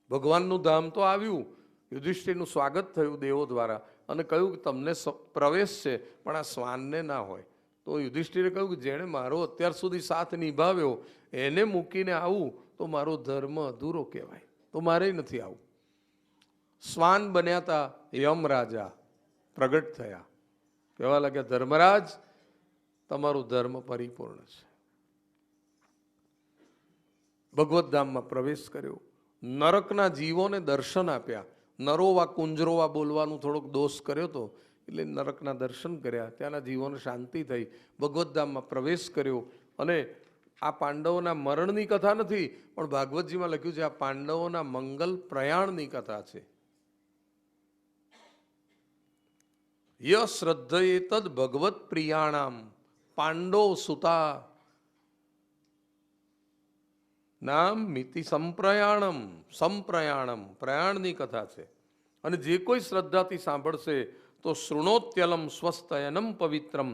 ભગવાનનું ધામ તો આવ્યું, યુધિષ્ઠિરનું સ્વાગત થયું દેવો દ્વારા અને કહ્યું કે તમને પ્રવેશ છે પણ આ શ્વાનને ના હોય. તો યુધિષ્ઠિરે કહ્યું કે જેણે મારો અત્યાર સુધી સાથ નિભાવ્યો એને મૂકીને આવું તો મારો ધર્મ અધૂરો કહેવાય, તો મારે નથી આવું. શ્વાન બન્યા હતા યમ રાજા પ્રગટ થયા, કહેવા લાગ્યા ધર્મરાજ તમારો ધર્મ પરિપૂર્ણ છે. ભગવત ધામમાં પ્રવેશ કર્યો. નરકના જીવોને દર્શન આપ્યા. નરોવા કુંજરોવા બોલવાનું થોડોક દોષ કર્યો હતો એટલે નરકના દર્શન કર્યા. ત્યાંના જીવોને શાંતિ થઈ. ભગવત ધામમાં પ્રવેશ કર્યો. અને આ પાંડવોના મરણની કથા નથી, પણ ભાગવતજીમાં લખ્યું છે આ પાંડવોના મંગલ પ્રયાણની કથા છે. ય શ્રદ્ધયે તદ ભગવત પ્રિયાણામ પાંડવ સુતા નામ મિતિ સંપ્રયાણમ પ્રયાણની કથા છે. અને જે કોઈ શ્રદ્ધાથી સાંભળશે તો શૃણોત્યલમ સ્વસ્તયનમ પવિત્રમ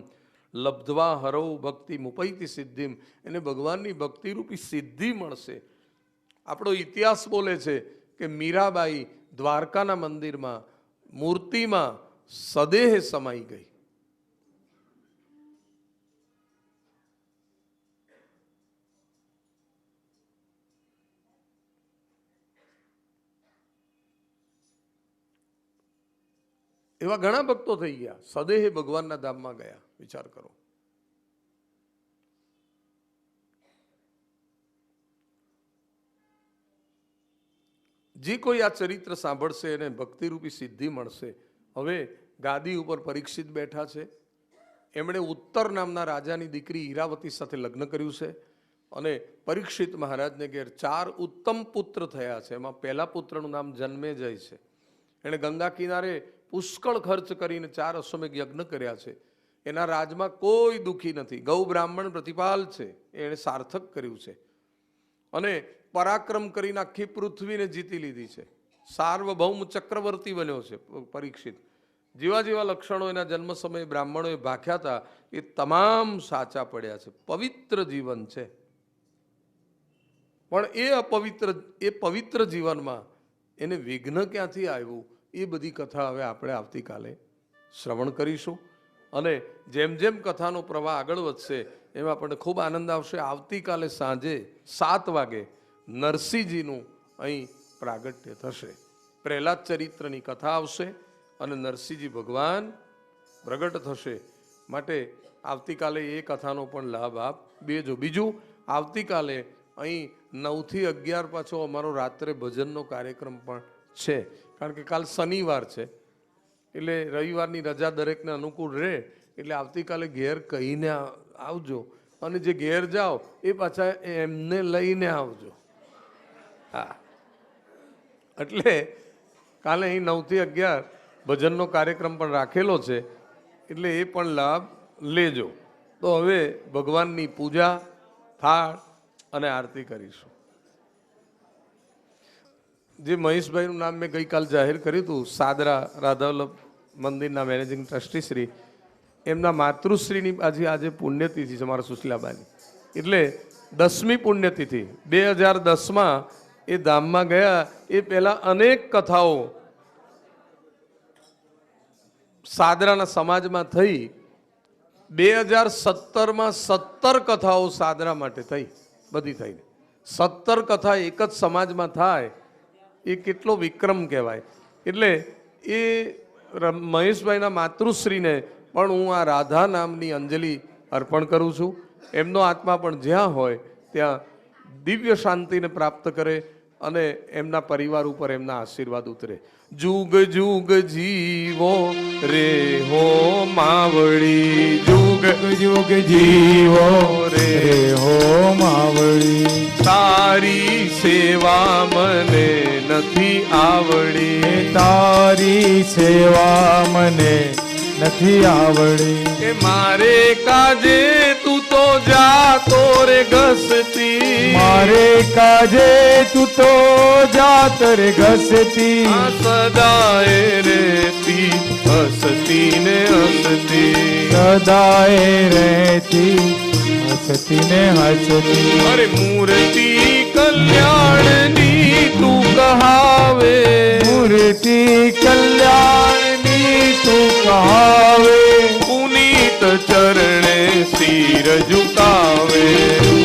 લબ્ધવા હરૌ ભક્તિ મુપૈતિ સિદ્ધિમ, એને ભગવાનની ભક્તિરૂપી સિદ્ધિ મળશે. આપણો ઇતિહાસ બોલે છે કે મીરાબાઈ દ્વારકાના મંદિરમાં મૂર્તિમાં સદેહે સમાઈ ગઈ. એવા ઘણા ભક્તો થઈ ગયા, સદેહે ભગવાનના ધામમાં ગયા. વિચાર કરો. જે કોઈ આ ચરિત્ર સાંભળશે એને ભક્તિરૂપી સિદ્ધિ મળશે. હવે ગાદી ઉપર પરીક્ષિત બેઠા છે. એમણે ઉત્તર નામના રાજાની દીકરી ઈરાવતી સાથે લગ્ન કર્યું છે. અને પરીક્ષિત મહારાજને ઘેર 4 ઉત્તમ પુત્ર થયા છે. એમાં પહેલા પુત્રનું નામ જન્મેજય છે. એણે ગંગા કિનારે પુષ્કળ ખર્ચ કરીને 4 અશ્વમેઘ યજ્ઞ કર્યા છે. એના રાજમાં કોઈ દુઃખી નથી. ગૌ બ્રાહ્મણ પ્રતિપાલ છે, એણે સાર્થક કર્યું છે. અને પરાક્રમ કરીને આખી પૃથ્વીને જીતી લીધી છે. સાર્વભૌમ ચક્રવર્તી બન્યો છે પરીક્ષિત. જેવા જેવા લક્ષણો એના જન્મ સમયે બ્રાહ્મણોએ ભાખ્યા હતા એ તમામ સાચા પડ્યા છે. પવિત્ર જીવન છે. પણ એ પવિત્ર જીવનમાં એને વિઘ્ન ક્યાંથી આવ્યું એ બધી કથા હવે આપણે આવતીકાલે શ્રવણ કરીશું. અને જેમ જેમ કથાનો પ્રવાહ આગળ વધશે એમાં આપણને ખૂબ આનંદ આવશે. આવતીકાલે સાંજે 7 વાગે નરસિંહજીનું અહીં પ્રાગટ્ય થશે. પ્રહલાદ ચરિત્રની કથા આવશે અને નરસિંહજી ભગવાન પ્રગટ થશે. માટે આવતીકાલે એ કથાનો પણ લાભ આપ બેજો. બીજું, આવતીકાલે અહીં 9 થી 11 પાછો અમારો રાત્રે ભજનનો કાર્યક્રમ પણ છે. કારણ કે કાલ શનિવાર છે એટલે રવિવારની રજા દરેકને અનુકૂળ રહે. એટલે આવતીકાલે ઘેર કહીને આવજો. અને જે ઘેર જાઓ એ પાછા એમને લઈને આવજો. હા, એટલે કાલે અહીં 9 થી 11 ભજનનો કાર્યક્રમ પણ રાખેલો છે, એટલે એ પણ લાભ લેજો. તો હવે ભગવાનની પૂજા, થાળ અને આરતી કરીશું. જે મહેશભાઈનું નામ મેં ગઈકાલ જાહેર કર્યું હતું, સાદરા રાધાવલ્લભ મંદિરના મેનેજિંગ ટ્રસ્ટી શ્રી, એમના માતૃશ્રીની આજે પુણ્યતિથિ છે મારા સુશીલાબાની. એટલે 10મી પુણ્યતિથિ 2010માં એ ધામમાં ગયા. એ પહેલા અનેક કથાઓ સાદરાના સમાજમાં થઈ. 2017માં 17 કથાઓ સાદરા માટે થઈ, બધી થઈને 17 કથા એક જ સમાજમાં થાય એ કેટલો વિક્રમ કહેવાય. એટલે એ મહેશભાઈના માતૃશ્રીને પણ હું આ રાધા નામની અંજલિ અર્પણ કરું છું. એમનો આત્મા પણ જ્યાં હોય ત્યાં દિવ્ય શાંતિને પ્રાપ્ત કરે અને એમના પરિવાર ઉપર એમના આશીર્વાદ ઉતરે. જુગ જુગ જીવો રે હો માવડી, જુગ જુગ જીવો રે હો માવડી, તારી સેવા મને નથી આવડી, તારી સેવા મને નથી આવડી. કે મારે કાજે તું તો જાતો રે ઘસતી, મારે કાજે તું તો જાત રે ઘસતી, સદાય રહેતી હસતી ને હસતી, સદાય રહેતી હસતી ને હસતી. અરે મૂર્તિ કલ્યાણની તું કહાવે, મૂર્તિ કલ્યાણની તું કહાવે, પુનીત ચરણે શિર ઝુકાવે,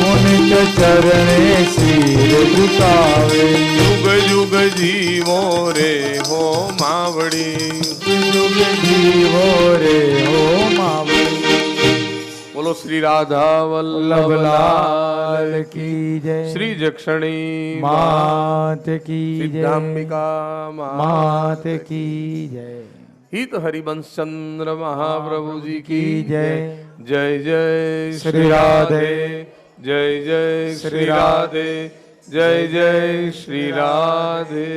પુનિત ચરણે શિર ઝુકાવે. યુગ યુગ જીવો રે હો માવડી, યુગ જીવો રે હો માવડી. બોલો શ્રી રાધા વલ્લભ લાલ કી જય, શ્રી જક્ષણી માત કી જય, સિદ્ધાંબિકા માત કી જય, હિત હરિવંશ ચંદ્ર મહાપ્રભુજી કી કી જય. જય જય શ્રી રાધે, જય જય શ્રી રાધે, જય જય શ્રી રાધે.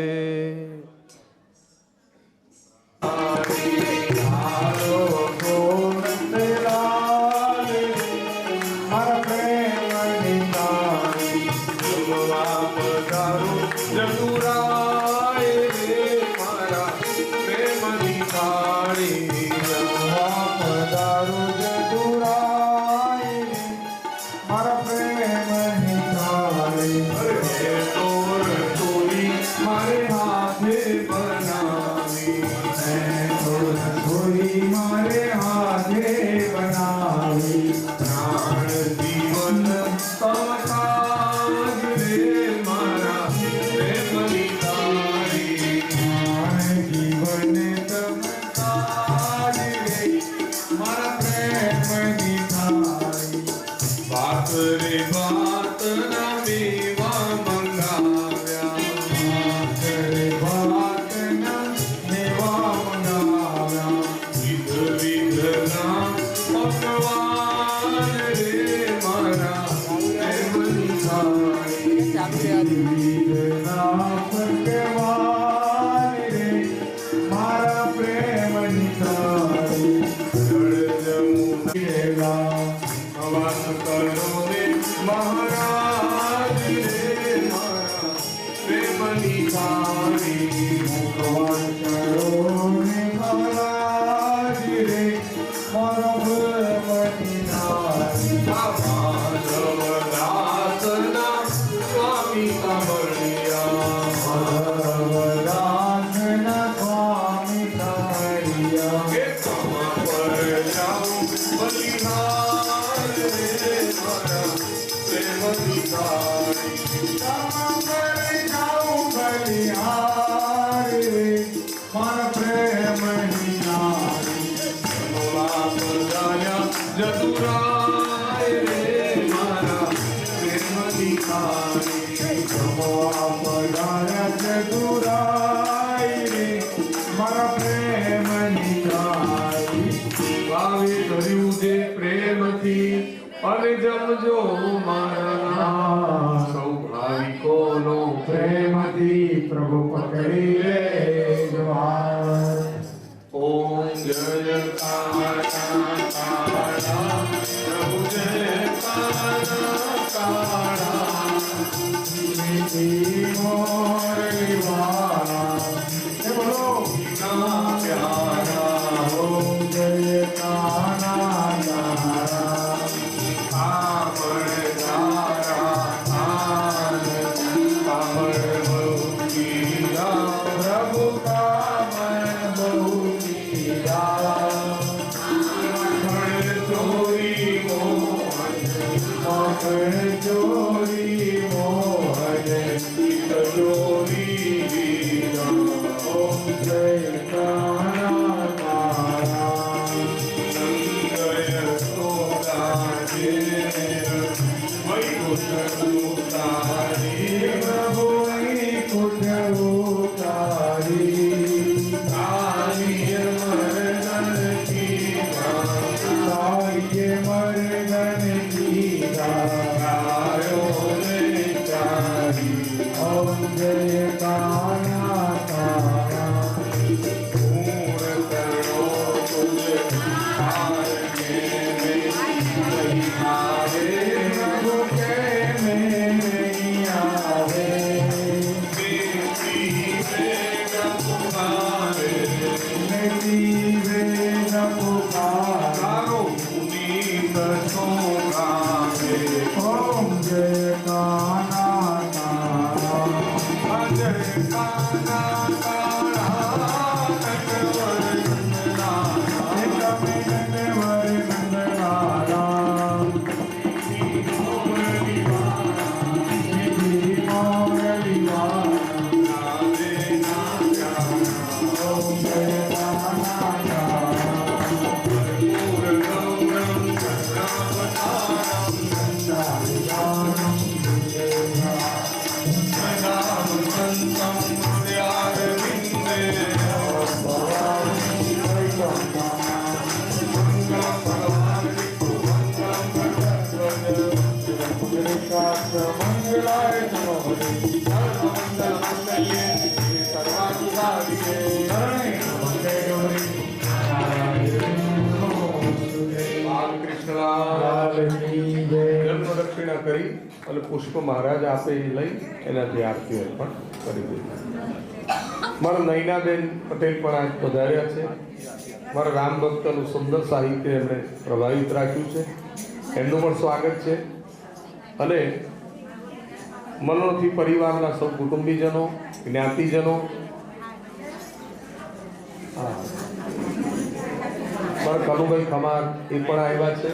પ્રેમથી प्रभु पकड़ी ले द्वार। ओम जय काला काला प्रभु जय काला मोरली वाला बोलो ना प्यारा ओम जय काना तारा कामड़ धारा आनंद कामड़ बहुकीरा प्रभु का मैं बहु किया चोरी मोहन मगर चोरी मोहन चोरी ओम जय काना तारा जय सोदा प्रभु कुट उतारी कार्य मर्दन की ओम जय काना तारा प्रभु के में नहीं आवे नदी वेद पुकारा ओम जय काना मंगलाय જન્મ દક્ષિણા કરી અને પુષ્પ મહારાજ આપે એ લઈ એનાથી આરતી અર્પણ કરી દીધી. મારા નૈનાબેન પટેલ પણ આજ પધાર્યા છે. મારા રામ ભક્તનું સુંદર સાહિત્ય એમણે પ્રભાવિત રાખ્યું છે. એમનું પણ સ્વાગત છે. અને મનોથી પરિવારના સૌ કુટુંબીજનો, જ્ઞાતિજનો, મારા કનુભાઈ ખમાર એ પણ આવ્યા છે.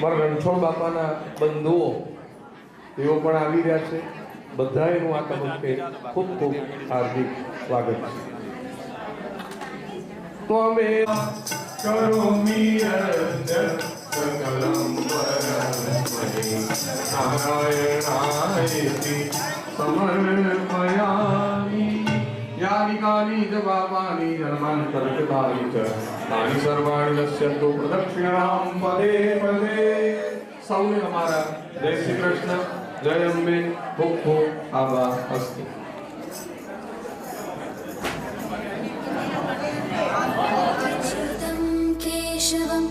મારા રણછોડ બાપાના બંધુઓ તેઓ પણ આવી રહ્યા છે. બધાનું આ તબક્કે ખૂબ ખૂબ હાર્દિક સ્વાગત છે. ત્વમે કરોમિ सकलं वरस्मै नारायणायति समर्पयामि यानि कानि च पापानि जन्मान्तरकृतानि च तानि सर्वाणि नश्यन्तु प्रदक्षिणां पदे पदे. સૌને અમારા જય શ્રી કૃષ્ણ, જય અંબે, ખૂબ ખૂબ આભાર. અસ્તુ. केशवं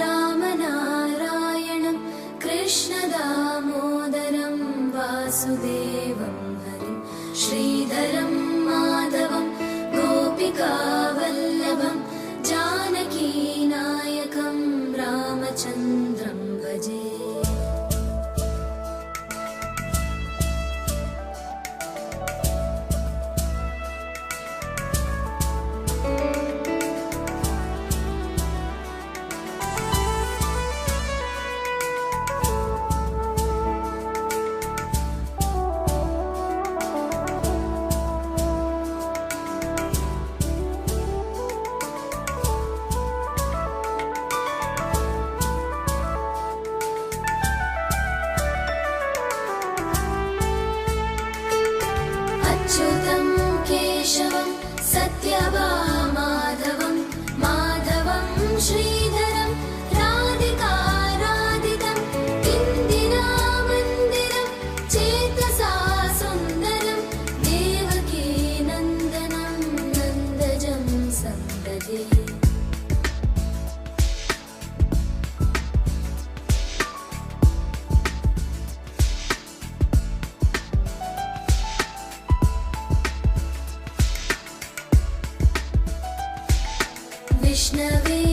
रामनारायणं कृष्णदामोदरं वासुदेवं हरिं श्रीधरं माधवं गोपिकावल्लभं जानकीनायकं रामचन्द्रं भजे. अच्युतं केशवं सत्यभामाधवं माधवं श्रीधरं राधिकाराधितं इन्दिरामन्दिरं चेतसा सुन्दरं देवकी विष्णवे